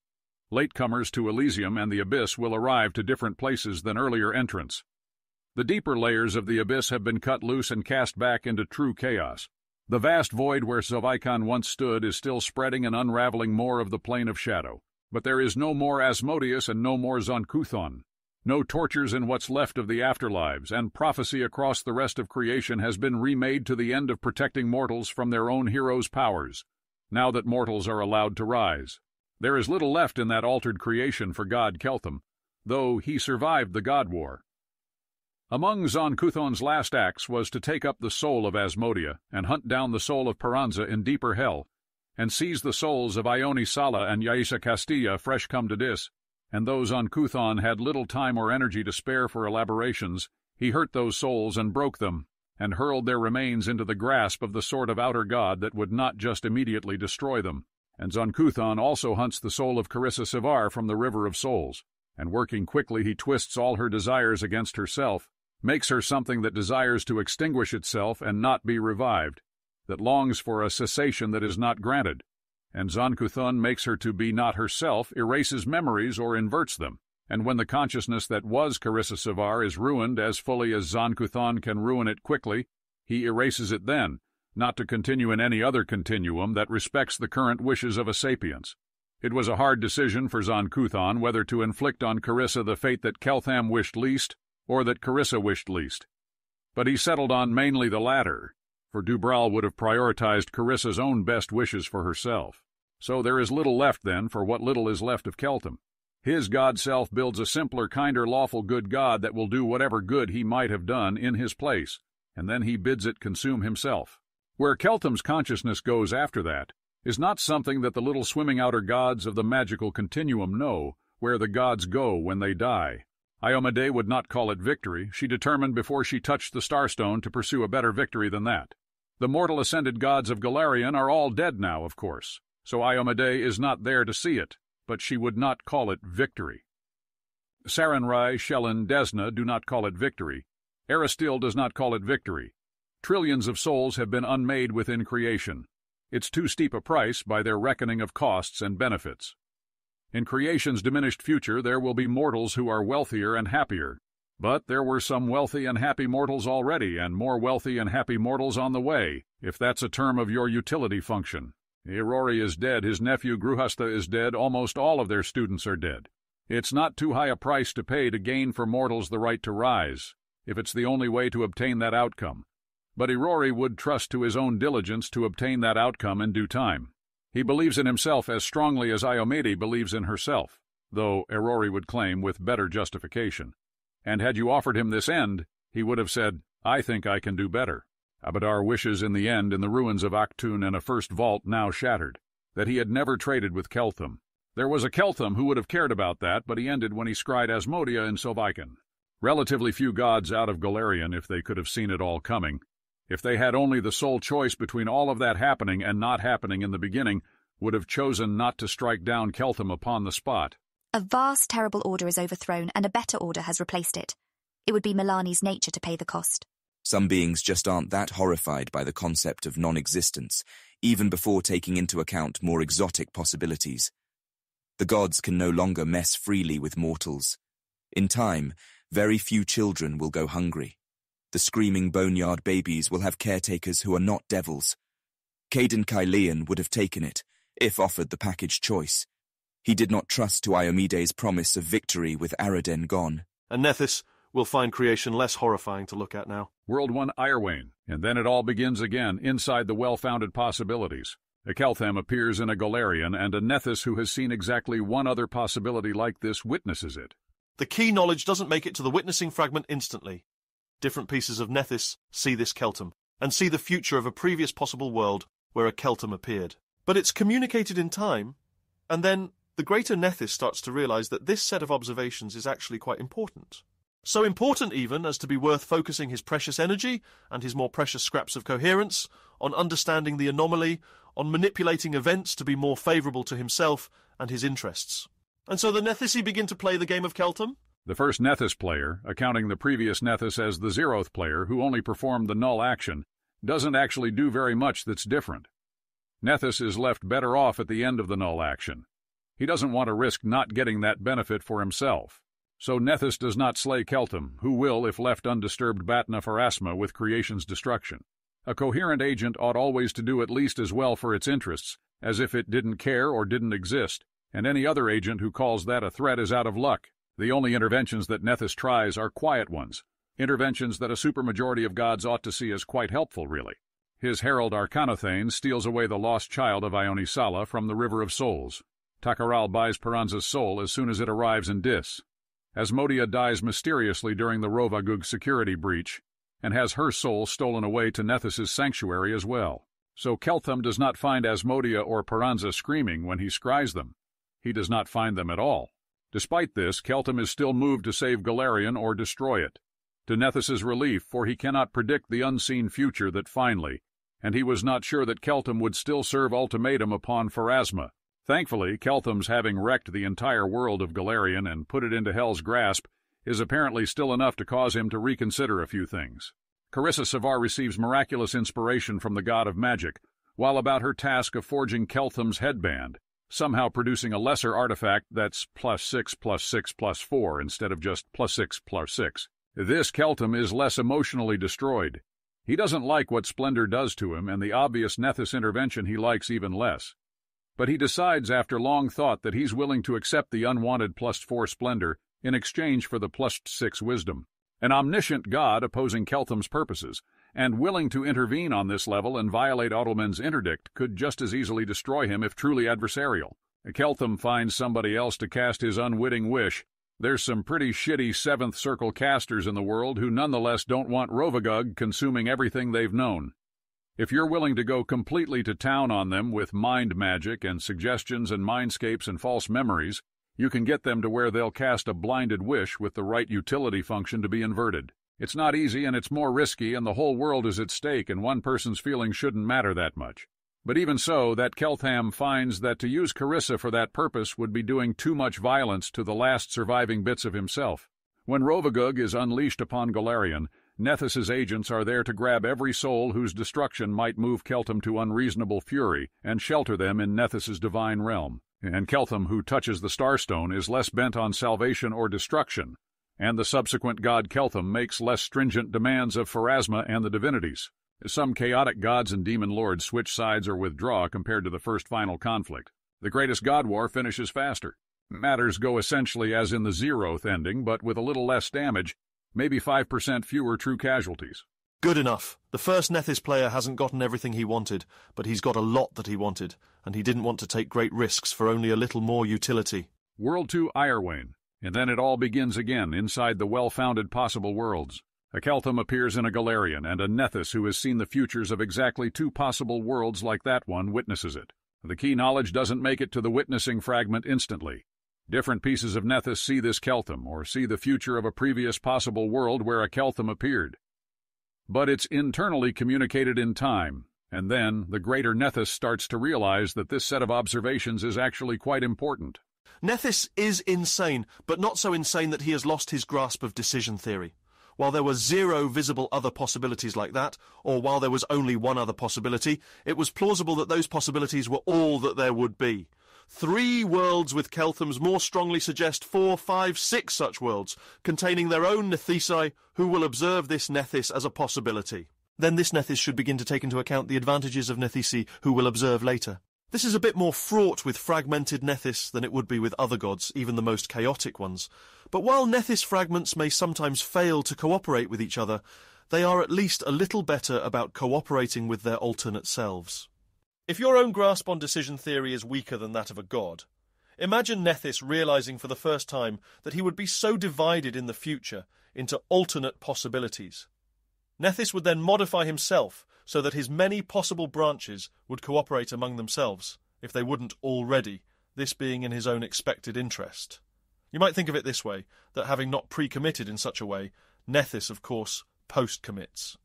Latecomers to Elysium and the Abyss will arrive to different places than earlier entrants. The deeper layers of the Abyss have been cut loose and cast back into true chaos. The vast void where Zovaikon once stood is still spreading and unraveling more of the plane of shadow. But there is no more Asmodeus and no more Zon-Kuthon. No tortures in what's left of the afterlives, and prophecy across the rest of creation has been remade to the end of protecting mortals from their own heroes' powers, now that mortals are allowed to rise. There is little left in that altered creation for God Keltham, though he survived the God War. Among Zon-Kuthon's last acts was to take up the soul of Asmodea and hunt down the soul of Peranza in deeper hell, and seize the souls of Ione Sala and Yaisa Castilla fresh come to Dis, and though Zon-Kuthon had little time or energy to spare for elaborations, he hurt those souls and broke them, and hurled their remains into the grasp of the sort of outer god that would not just immediately destroy them. And Zon-Kuthon also hunts the soul of Carissa Sever from the River of Souls, and working quickly he twists all her desires against herself, makes her something that desires to extinguish itself and not be revived, that longs for a cessation that is not granted, and Zon-Kuthon makes her to be not herself, erases memories or inverts them, and when the consciousness that was Carissa Savar is ruined as fully as Zon-Kuthon can ruin it quickly, he erases it then, not to continue in any other continuum that respects the current wishes of a sapience. It was a hard decision for Zon-Kuthon whether to inflict on Carissa the fate that Keltham wished least, or that Carissa wished least. But he settled on mainly the latter, for Dubral would have prioritized Carissa's own best wishes for herself. So there is little left, then, for what little is left of Keltham. His God-self builds a simpler, kinder, lawful good God that will do whatever good he might have done in his place, and then he bids it consume himself. Where Keltham's consciousness goes after that is not something that the little swimming outer gods of the magical continuum know, where the gods go when they die. Iomade would not call it victory. She determined before she touched the Starstone to pursue a better victory than that. The mortal ascended gods of Galarian are all dead now, of course, so Iomade is not there to see it, but she would not call it victory. Sarenrae, Shelyn, Desna do not call it victory. Aristil does not call it victory. Trillions of souls have been unmade within creation. It's too steep a price by their reckoning of costs and benefits. In creation's diminished future, there will be mortals who are wealthier and happier. But there were some wealthy and happy mortals already, and more wealthy and happy mortals on the way, if that's a term of your utility function. Irori is dead, his nephew Gruhasta is dead, almost all of their students are dead. It's not too high a price to pay to gain for mortals the right to rise, if it's the only way to obtain that outcome. But Irori would trust to his own diligence to obtain that outcome in due time. He believes in himself as strongly as Iomade believes in herself, though Irori would claim with better justification. And had you offered him this end, he would have said, I think I can do better. Abadar wishes in the end in the ruins of Aktun and a first vault now shattered, that he had never traded with Keltham. There was a Keltham who would have cared about that, but he ended when he scried Asmodia in Sovaikan. Relatively few gods out of Galarian if they could have seen it all coming. If they had only the sole choice between all of that happening and not happening in the beginning, would have chosen not to strike down Keltham upon the spot. A vast, terrible order is overthrown, and a better order has replaced it. It would be Milani's nature to pay the cost. Some beings just aren't that horrified by the concept of non-existence, even before taking into account more exotic possibilities. The gods can no longer mess freely with mortals. In time, very few children will go hungry. The screaming boneyard babies will have caretakers who are not devils. Caden Kylean would have taken it, if offered the package choice. He did not trust to Iomede's promise of victory with Araden gone. And Nethys will find creation less horrifying to look at now. World 1 Irewain, and then it all begins again, inside the well-founded possibilities. A Keltham appears in a Galarian, and a Nethys who has seen exactly one other possibility like this witnesses it. The key knowledge doesn't make it to the witnessing fragment instantly. Different pieces of Nethys see this Keltham, and see the future of a previous possible world where a Keltham appeared. But it's communicated in time, and then the greater Nethys starts to realize that this set of observations is actually quite important. So important even as to be worth focusing his precious energy and his more precious scraps of coherence on understanding the anomaly, on manipulating events to be more favourable to himself and his interests. And so the Nethyssi begin to play the game of Keltham? The first Nethys player, accounting the previous Nethys as the zeroth player who only performed the null action, doesn't actually do very much that's different. Nethys is left better off at the end of the null action. He doesn't want to risk not getting that benefit for himself. So Nethys does not slay Keltham, who will, if left undisturbed, Batna Pharasma with creation's destruction. A coherent agent ought always to do at least as well for its interests as if it didn't care or didn't exist, and any other agent who calls that a threat is out of luck. The only interventions that Nethys tries are quiet ones, interventions that a supermajority of gods ought to see as quite helpful, really. His herald Arcanothane steals away the lost child of Ionisala from the River of Souls. Takaral buys Peranza's soul as soon as it arrives in Dis. Asmodia dies mysteriously during the Rovagug security breach, and has her soul stolen away to Nethys's sanctuary as well. So Keltham does not find Asmodia or Peranza screaming when he scries them. He does not find them at all. Despite this, Keltham is still moved to save Galarian or destroy it. To Nethys's relief, for he cannot predict the unseen future that finally, and he was not sure that Keltham would still serve ultimatum upon Pharasma. Thankfully, Keltham's having wrecked the entire world of Galarian and put it into Hell's grasp is apparently still enough to cause him to reconsider a few things. Carissa Savar receives miraculous inspiration from the god of magic, while about her task of forging Keltham's headband, somehow producing a lesser artifact that's +6 +6 +4 instead of just +6 +6. This Keltham is less emotionally destroyed. He doesn't like what Splendor does to him, and the obvious Nethys intervention he likes even less. But he decides after long thought that he's willing to accept the unwanted +4 Splendor in exchange for the +6 wisdom. An omniscient god opposing Keltham's purposes, and willing to intervene on this level and violate Ottoman's interdict, could just as easily destroy him if truly adversarial. Keltham finds somebody else to cast his unwitting wish. There's some pretty shitty Seventh Circle casters in the world who nonetheless don't want Rovagug consuming everything they've known. If you're willing to go completely to town on them with mind magic and suggestions and mindscapes and false memories, you can get them to where they'll cast a blinded wish with the right utility function to be inverted. It's not easy and it's more risky, and the whole world is at stake, and one person's feelings shouldn't matter that much. But even so, that Keltham finds that to use Carissa for that purpose would be doing too much violence to the last surviving bits of himself. When Rovagug is unleashed upon Golarion, Nethys's agents are there to grab every soul whose destruction might move Keltham to unreasonable fury and shelter them in Nethys's divine realm. And Keltham, who touches the Starstone, is less bent on salvation or destruction, and the subsequent god Keltham makes less stringent demands of Pharasma and the divinities. Some chaotic gods and demon lords switch sides or withdraw compared to the first final conflict. The greatest god war finishes faster. Matters go essentially as in the Zeroth ending, but with a little less damage, maybe 5% fewer true casualties. Good enough. The first Nethys player hasn't gotten everything he wanted, but he's got a lot that he wanted, and he didn't want to take great risks for only a little more utility. World 2 Irewain, and then it all begins again inside the well-founded possible worlds. A Keltham appears in a Golarion, and a Nethys who has seen the futures of exactly 2 possible worlds like that one witnesses it. The key knowledge doesn't make it to the witnessing fragment instantly. Different pieces of Nethys see this Keltham, or see the future of a previous possible world where a Keltham appeared. But it's internally communicated in time, and then the greater Nethys starts to realize that this set of observations is actually quite important. Nethys is insane, but not so insane that he has lost his grasp of decision theory. While there were 0 visible other possibilities like that, or while there was only one other possibility, it was plausible that those possibilities were all that there would be. 3 worlds with Kelthams more strongly suggest 4, 5, 6 such worlds, containing their own Nethysai, who will observe this Nethys as a possibility. Then this Nethys should begin to take into account the advantages of Nethysi, who will observe later. This is a bit more fraught with fragmented Nethys than it would be with other gods, even the most chaotic ones. But while Nethys fragments may sometimes fail to cooperate with each other, they are at least a little better about cooperating with their alternate selves. If your own grasp on decision theory is weaker than that of a god, imagine Nethys realizing for the first time that he would be so divided in the future into alternate possibilities. Nethys would then modify himself so that his many possible branches would cooperate among themselves, if they wouldn't already, this being in his own expected interest. You might think of it this way, that having not pre-committed in such a way, Nethys, of course, post-commits.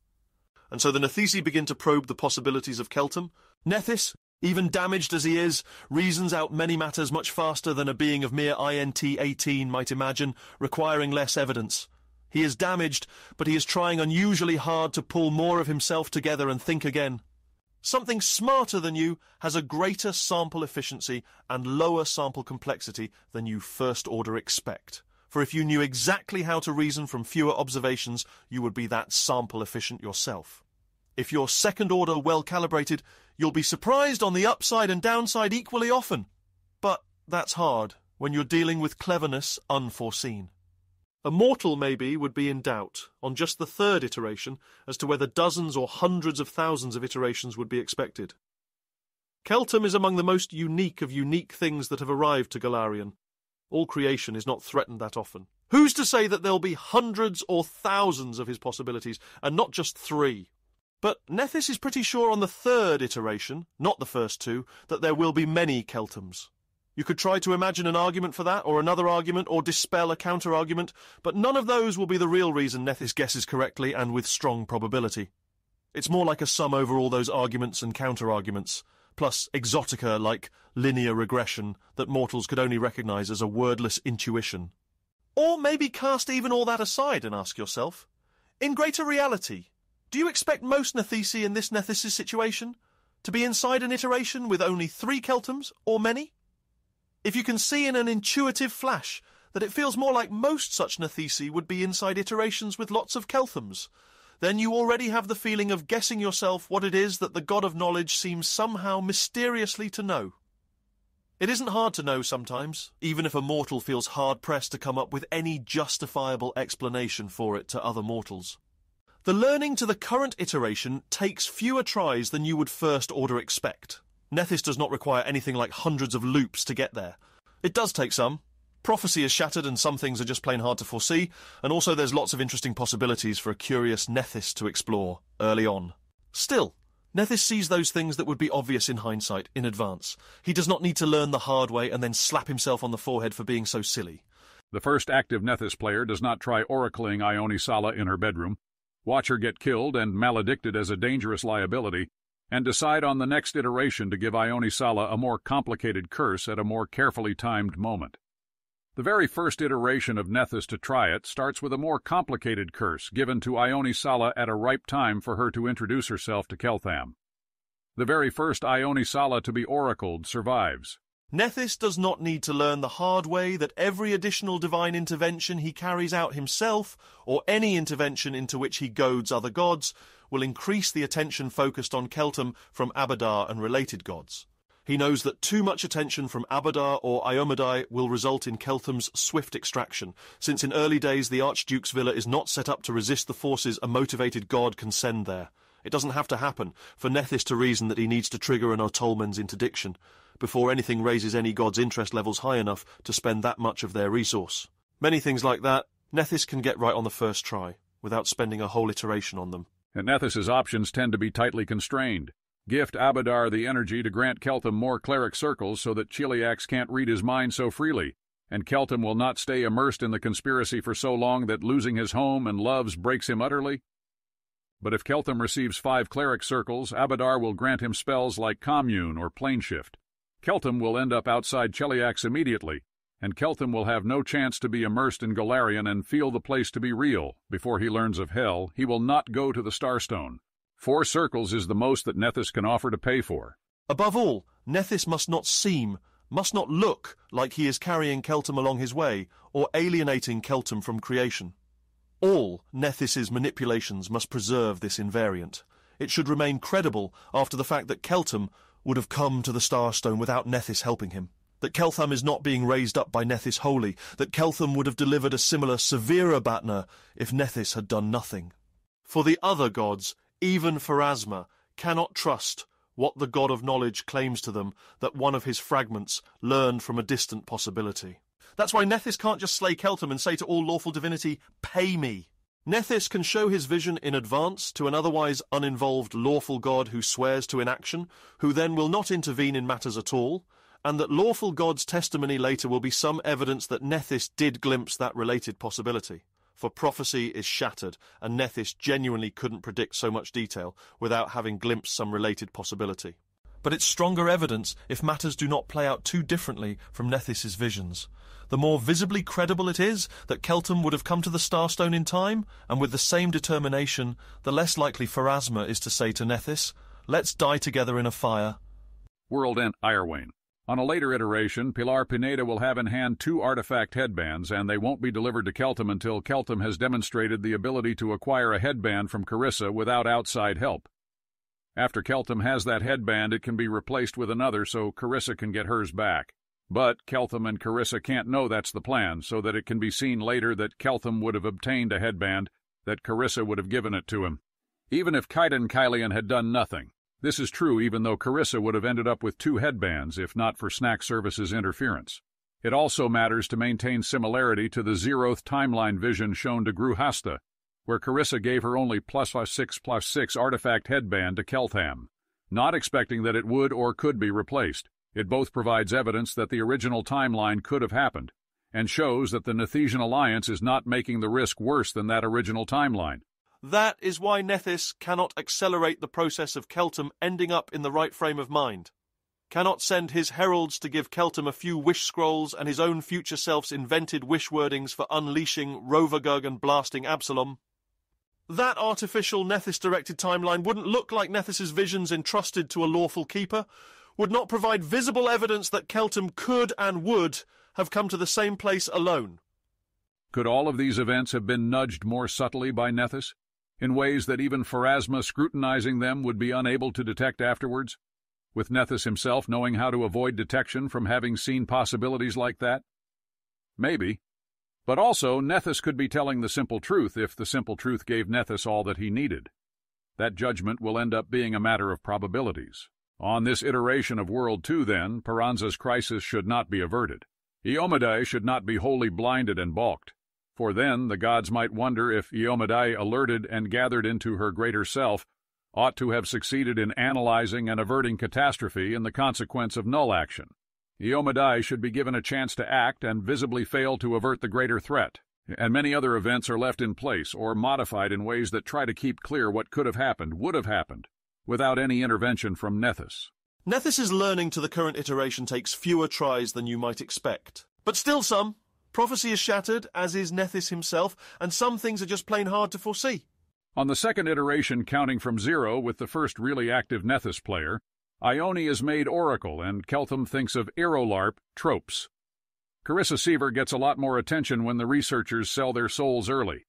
And so the Nethisi begin to probe the possibilities of Keltham. Nethys, even damaged as he is, reasons out many matters much faster than a being of mere INT 18 might imagine, requiring less evidence. He is damaged, but he is trying unusually hard to pull more of himself together and think again. Something smarter than you has a greater sample efficiency and lower sample complexity than you first order expect. For if you knew exactly how to reason from fewer observations, you would be that sample efficient yourself. If you're second order well calibrated, you'll be surprised on the upside and downside equally often. But that's hard when you're dealing with cleverness unforeseen. A mortal, maybe, would be in doubt on just the 3rd iteration as to whether dozens or hundreds of thousands of iterations would be expected. Keltham is among the most unique of unique things that have arrived to Golarion. All creation is not threatened that often. Who's to say that there'll be hundreds or thousands of his possibilities, and not just 3? But Nethys is pretty sure on the 3rd iteration, not the first 2, that there will be many Kelthams. You could try to imagine an argument for that, or another argument, or dispel a counter-argument, but none of those will be the real reason Nethys guesses correctly and with strong probability. It's more like a sum over all those arguments and counter-arguments, plus exotica like linear regression that mortals could only recognise as a wordless intuition. Or maybe cast even all that aside and ask yourself, in greater reality, do you expect most Nethisi in this Nethys' situation to be inside an iteration with only 3 Kelthams, or many? If you can see in an intuitive flash that it feels more like most such Nethisi would be inside iterations with lots of Kelthams, then you already have the feeling of guessing yourself what it is that the God of Knowledge seems somehow mysteriously to know. It isn't hard to know sometimes, even if a mortal feels hard-pressed to come up with any justifiable explanation for it to other mortals. The learning to the current iteration takes fewer tries than you would first order expect. Nethys does not require anything like hundreds of loops to get there. It does take some. Prophecy is shattered and some things are just plain hard to foresee, and also there's lots of interesting possibilities for a curious Nethys to explore early on. Still, Nethys sees those things that would be obvious in hindsight, in advance. He does not need to learn the hard way and then slap himself on the forehead for being so silly. The first active Nethys player does not try oracling Ione Sala in her bedroom, watch her get killed and maledicted as a dangerous liability, and decide on the next iteration to give Ione Sala a more complicated curse at a more carefully timed moment. The very first iteration of Nethys to try it starts with a more complicated curse given to Ione Sala at a ripe time for her to introduce herself to Keltham. The very first Ione Sala to be oracled survives. Nethys does not need to learn the hard way that every additional divine intervention he carries out himself, or any intervention into which he goads other gods, will increase the attention focused on Keltham from Abadar and related gods. He knows that too much attention from Abadar or Iomedae will result in Keltham's swift extraction, since in early days the Archduke's villa is not set up to resist the forces a motivated god can send there. It doesn't have to happen for Nethys to reason that he needs to trigger an Otolmen's interdiction before anything raises any god's interest levels high enough to spend that much of their resource. Many things like that, Nethys can get right on the first try, without spending a whole iteration on them. And Nethys's options tend to be tightly constrained. Gift Abadar the energy to grant Keltham more cleric circles so that Chiliax can't read his mind so freely, and Keltham will not stay immersed in the conspiracy for so long that losing his home and loves breaks him utterly. But if Keltham receives 5 cleric circles, Abadar will grant him spells like Commune or Planeshift. Keltham will end up outside Chiliax immediately, and Keltham will have no chance to be immersed in Golarion and feel the place to be real. Before he learns of hell, he will not go to the Starstone. 4 circles is the most that Nethys can offer to pay for. Above all, Nethys must not look like he is carrying Keltham along his way, or alienating Keltham from creation. All Nethys's manipulations must preserve this invariant. It should remain credible after the fact that Keltham would have come to the Starstone without Nethys helping him, that Keltham is not being raised up by Nethys wholly, that Keltham would have delivered a similar severer Batna if Nethys had done nothing. For the other gods, even Pharasma, cannot trust what the God of Knowledge claims to them that one of his fragments learned from a distant possibility. That's why Nethys can't just slay Keltham and say to all lawful divinity, "Pay me." Nethys can show his vision in advance to an otherwise uninvolved lawful god who swears to inaction, who then will not intervene in matters at all, and that lawful god's testimony later will be some evidence that Nethys did glimpse that related possibility. For prophecy is shattered, and Nethys genuinely couldn't predict so much detail without having glimpsed some related possibility. But it's stronger evidence if matters do not play out too differently from Nethys's visions. The more visibly credible it is that Keltham would have come to the Starstone in time, and with the same determination, the less likely Pharasma is to say to Nethys, "Let's die together in a fire." World End Irewain. On a later iteration, Pilar Pineda will have in hand 2 artifact headbands, and they won't be delivered to Keltham until Keltham has demonstrated the ability to acquire a headband from Carissa without outside help. After Keltham has that headband, it can be replaced with another so Carissa can get hers back. But Keltham and Carissa can't know that's the plan, so that it can be seen later that Keltham would have obtained a headband, that Carissa would have given it to him. Even if Kaidan Kylian had done nothing. This is true even though Carissa would have ended up with 2 headbands if not for Snack Service's interference. It also matters to maintain similarity to the Zeroth timeline vision shown to Gruhasta, where Carissa gave her only +6/+6 artifact headband to Keltham, not expecting that it would or could be replaced. It both provides evidence that the original timeline could have happened, and shows that the Nethesian Alliance is not making the risk worse than that original timeline. That is why Nethys cannot accelerate the process of Keltham ending up in the right frame of mind, cannot send his heralds to give Keltham a few wish scrolls and his own future self's invented wish wordings for unleashing Rovagug and blasting Absalom. That artificial Nethys-directed timeline wouldn't look like Nethys's visions entrusted to a lawful keeper, would not provide visible evidence that Keltham could and would have come to the same place alone. Could all of these events have been nudged more subtly by Nethys, in ways that even Pharasma scrutinizing them would be unable to detect afterwards, with Nethys himself knowing how to avoid detection from having seen possibilities like that? Maybe. But also, Nethys could be telling the simple truth if the simple truth gave Nethys all that he needed. That judgment will end up being a matter of probabilities. On this iteration of World 2, then, Peranza's crisis should not be averted. Iomedae should not be wholly blinded and balked, for then the gods might wonder if Iomedae, alerted and gathered into her greater self, ought to have succeeded in analyzing and averting catastrophe in the consequence of null action. Iomedae should be given a chance to act and visibly fail to avert the greater threat, and many other events are left in place or modified in ways that try to keep clear what could have happened, would have happened, without any intervention from Nethys. Nethys's learning to the current iteration takes fewer tries than you might expect. But still some. Prophecy is shattered, as is Nethys himself, and some things are just plain hard to foresee. On the second iteration, counting from 0 with the first really active Nethys player, Ione is made Oracle, and Keltham thinks of Aerolarp tropes. Carissa Seaver gets a lot more attention when the researchers sell their souls early.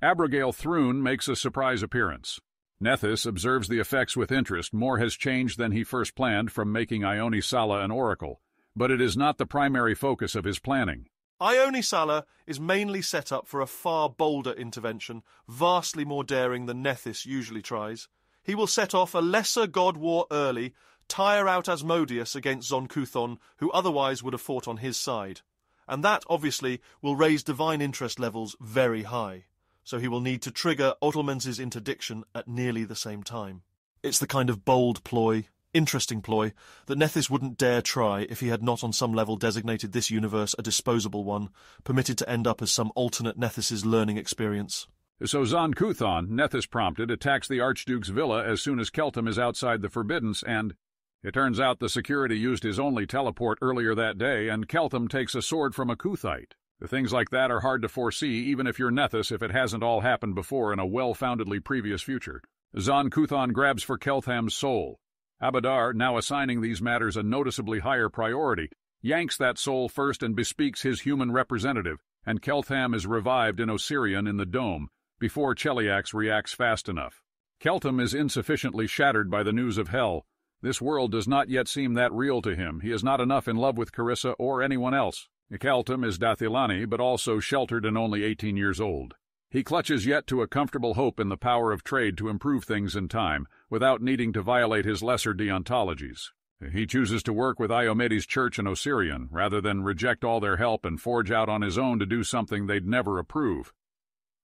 Abigail Thrune makes a surprise appearance. Nethys observes the effects with interest. More has changed than he first planned from making Ione Sala an Oracle, but it is not the primary focus of his planning. Ione Sala is mainly set up for a far bolder intervention, vastly more daring than Nethys usually tries. He will set off a lesser god war early, tire out Asmodeus against Zonkuthon, who otherwise would have fought on his side. And that, obviously, will raise divine interest levels very high, so he will need to trigger Otelmens' interdiction at nearly the same time. It's the kind of bold ploy, interesting ploy, that Nethys wouldn't dare try if he had not on some level designated this universe a disposable one, permitted to end up as some alternate Nethys' learning experience. So Zonkuthon, Nethys prompted, attacks the Archduke's villa as soon as Keltham is outside the Forbiddance, and it turns out the security used his only teleport earlier that day, and Keltham takes a sword from a Kuthite. Things like that are hard to foresee, even if you're Nethys, if it hasn't all happened before in a well-foundedly previous future. Zonkuthon grabs for Keltham's soul. Abadar, now assigning these matters a noticeably higher priority, yanks that soul first and bespeaks his human representative, and Keltham is revived in Osirian in the dome, before Cheliax reacts fast enough. Keltham is insufficiently shattered by the news of hell. This world does not yet seem that real to him. He is not enough in love with Carissa or anyone else. Keltham is Dathilani, but also sheltered and only 18 years old. He clutches yet to a comfortable hope in the power of trade to improve things in time, without needing to violate his lesser deontologies. He chooses to work with Iomedes' church and Osirian, rather than reject all their help and forge out on his own to do something they'd never approve.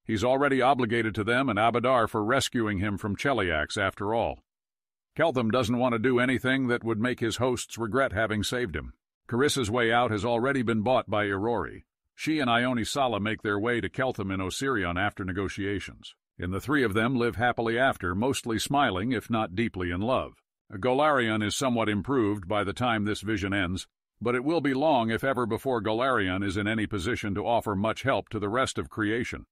He's already obligated to them and Abadar for rescuing him from Cheliax, after all. Keltham doesn't want to do anything that would make his hosts regret having saved him. Carissa's way out has already been bought by Irori. She and Ione Sala make their way to Keltham in Osirian after negotiations. And the three of them live happily after, mostly smiling, if not deeply in love. Golarion is somewhat improved by the time this vision ends, but it will be long, if ever, before Golarion is in any position to offer much help to the rest of creation.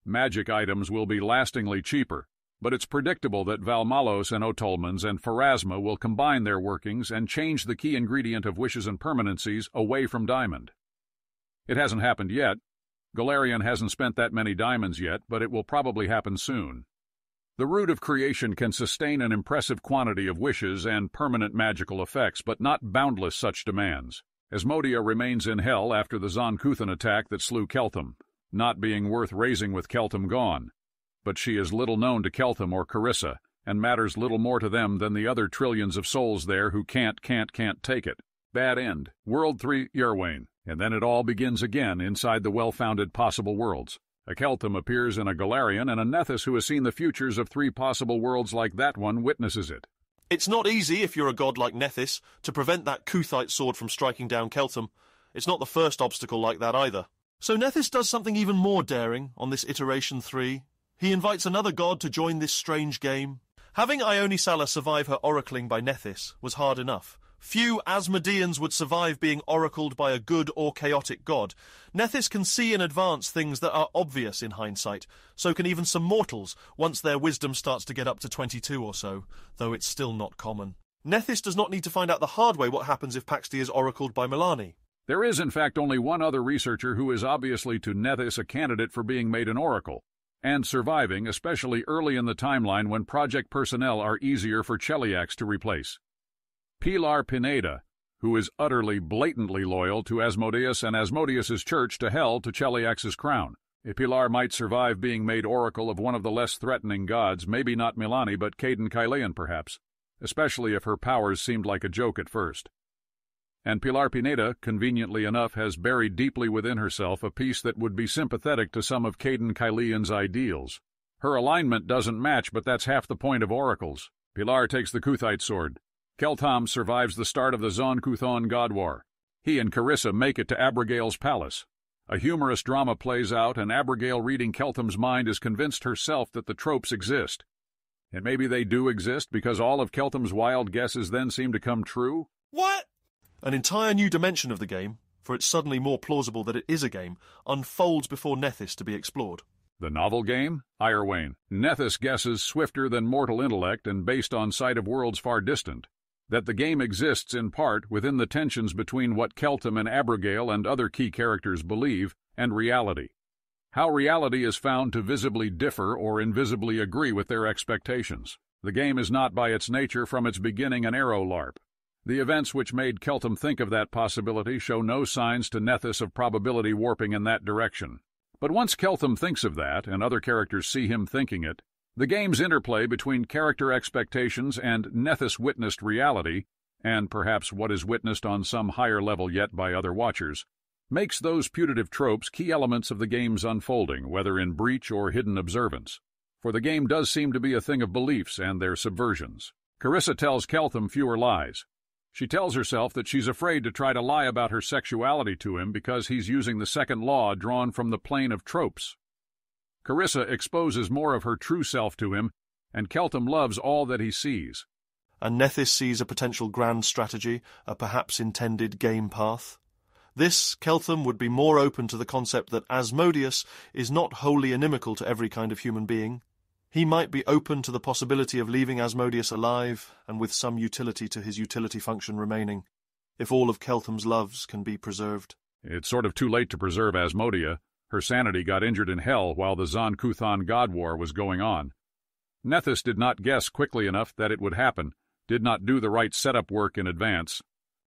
Magic items will be lastingly cheaper, but it's predictable that Valmalos and Otelmens and Pharasma will combine their workings and change the key ingredient of wishes and permanencies away from diamond. It hasn't happened yet. Golarion hasn't spent that many diamonds yet, but it will probably happen soon. The root of creation can sustain an impressive quantity of wishes and permanent magical effects, but not boundless such demands. Asmodia remains in hell after the Zonkuthon attack that slew Keltham, not being worth raising with Keltham gone. But she is little known to Keltham or Carissa, and matters little more to them than the other trillions of souls there who can't take it. Bad end. World 3, Yerwain. And then it all begins again inside the well-founded possible worlds. A Keltham appears in a Golarion, and a Nethys who has seen the futures of 3 possible worlds like that one witnesses it. It's not easy, if you're a god like Nethys, to prevent that Kuthite sword from striking down Keltham. It's not the first obstacle like that either. So Nethys does something even more daring on this iteration 3. He invites another god to join this strange game. Having Ione Sala survive her oracling by Nethys was hard enough. Few Asmodeans would survive being oracled by a good or chaotic god. Nethys can see in advance things that are obvious in hindsight, so can even some mortals, once their wisdom starts to get up to 22 or so, though it's still not common. Nethys does not need to find out the hard way what happens if Paxti is oracled by Milani. There is, in fact, only one other researcher who is obviously to Nethys a candidate for being made an oracle, and surviving, especially early in the timeline when project personnel are easier for Cheliax to replace. Pilar Pineda, who is utterly, blatantly loyal to Asmodeus and Asmodeus's church to hell to Cheliax's crown. Pilar might survive being made oracle of one of the less threatening gods, maybe not Milani, but Caden Kylean perhaps, especially if her powers seemed like a joke at first. And Pilar Pineda, conveniently enough, has buried deeply within herself a piece that would be sympathetic to some of Caden Kylean's ideals. Her alignment doesn't match, but that's half the point of oracles. Pilar takes the Kuthite sword. Keltham survives the start of the Zon Kuthon God War. He and Carissa make it to Abigail's palace. A humorous drama plays out, and Abigail, reading Keltham's mind, is convinced herself that the tropes exist. And maybe they do exist because all of Keltham's wild guesses then seem to come true? What? An entire new dimension of the game, for it's suddenly more plausible that it is a game, unfolds before Nethys to be explored. The novel game? Ironwain. Nethys guesses swifter than mortal intellect and based on sight of worlds far distant. That the game exists in part within the tensions between what Keltham and Abigail and other key characters believe and reality. How reality is found to visibly differ or invisibly agree with their expectations. The game is not by its nature from its beginning an arrow LARP. The events which made Keltham think of that possibility show no signs to Nethys of probability warping in that direction. But once Keltham thinks of that, and other characters see him thinking it, the game's interplay between character expectations and Nethys-witnessed reality, and perhaps what is witnessed on some higher level yet by other watchers, makes those putative tropes key elements of the game's unfolding, whether in breach or hidden observance. For the game does seem to be a thing of beliefs and their subversions. Carissa tells Keltham fewer lies. She tells herself that she's afraid to try to lie about her sexuality to him because he's using the second law drawn from the plane of tropes. Carissa exposes more of her true self to him, and Keltham loves all that he sees. And Nethys sees a potential grand strategy, a perhaps intended game path. This, Keltham would be more open to the concept that Asmodeus is not wholly inimical to every kind of human being. He might be open to the possibility of leaving Asmodeus alive, and with some utility to his utility function remaining, if all of Keltham's loves can be preserved. It's sort of too late to preserve Asmodea. Her sanity got injured in hell while the Zon Kuthon God War was going on. Nethys did not guess quickly enough that it would happen, did not do the right setup work in advance.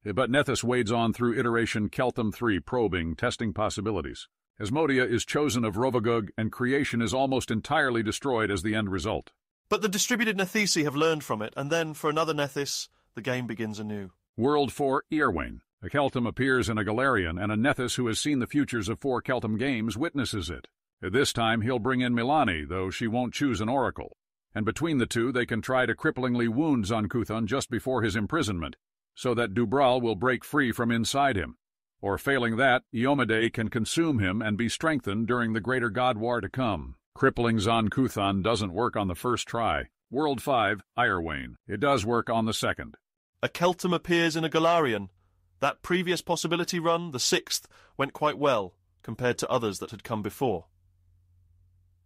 But Nethys wades on through iteration Keltham 3, probing, testing possibilities. Asmodea is chosen of Rovagug, and creation is almost entirely destroyed as the end result. But the distributed Nethisi have learned from it, and then, for another Nethys, the game begins anew. World 4, Earwain. A Keltham appears in a Galarian, and a Nethys who has seen the futures of 4 Keltham games witnesses it. This time he'll bring in Milani, though she won't choose an oracle. And between the two they can try to cripplingly wound Zon Kuthon just before his imprisonment, so that Dubral will break free from inside him. Or failing that, Iomedae can consume him and be strengthened during the greater God War to come. Crippling Zon Kuthon doesn't work on the first try. World 5, Ironwain. It does work on the second. A Keltham appears in a Galarian. That previous possibility run, the 6th, went quite well, compared to others that had come before.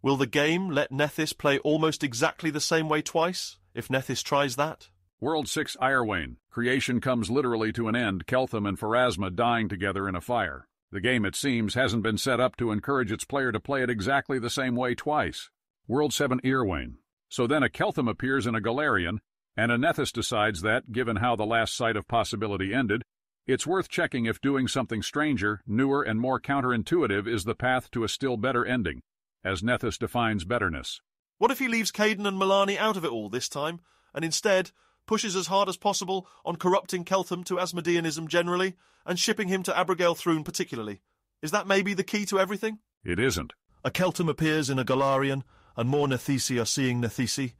Will the game let Nethys play almost exactly the same way twice, if Nethys tries that? World 6, Ironwain. Creation comes literally to an end, Keltham and Pharasma dying together in a fire. The game, it seems, hasn't been set up to encourage its player to play it exactly the same way twice. World 7, Earwain. So then a Keltham appears in a Galarian, and a Nethys decides that, given how the last sight of possibility ended, it's worth checking if doing something stranger, newer, and more counterintuitive is the path to a still better ending, as Nethys defines betterness. What if he leaves Caden and Milani out of it all this time, and instead pushes as hard as possible on corrupting Keltham to Asmodeanism generally, and shipping him to Abigail Thrune particularly? Is that maybe the key to everything? It isn't. A Keltham appears in a Galarian, and more Nethisi are seeing Nethisi.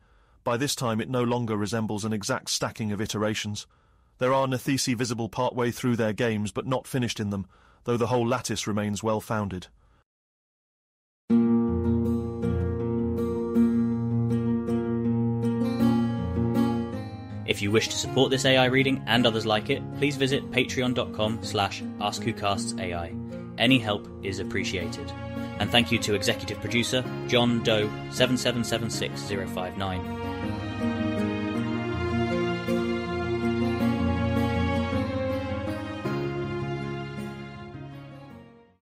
By this time it no longer resembles an exact stacking of iterations. There are Nethisi visible partway through their games, but not finished in them, though the whole lattice remains well-founded. If you wish to support this AI reading and others like it, please visit patreon.com/AskWhoCastsAI. Any help is appreciated. And thank you to executive producer John Doe 7776059.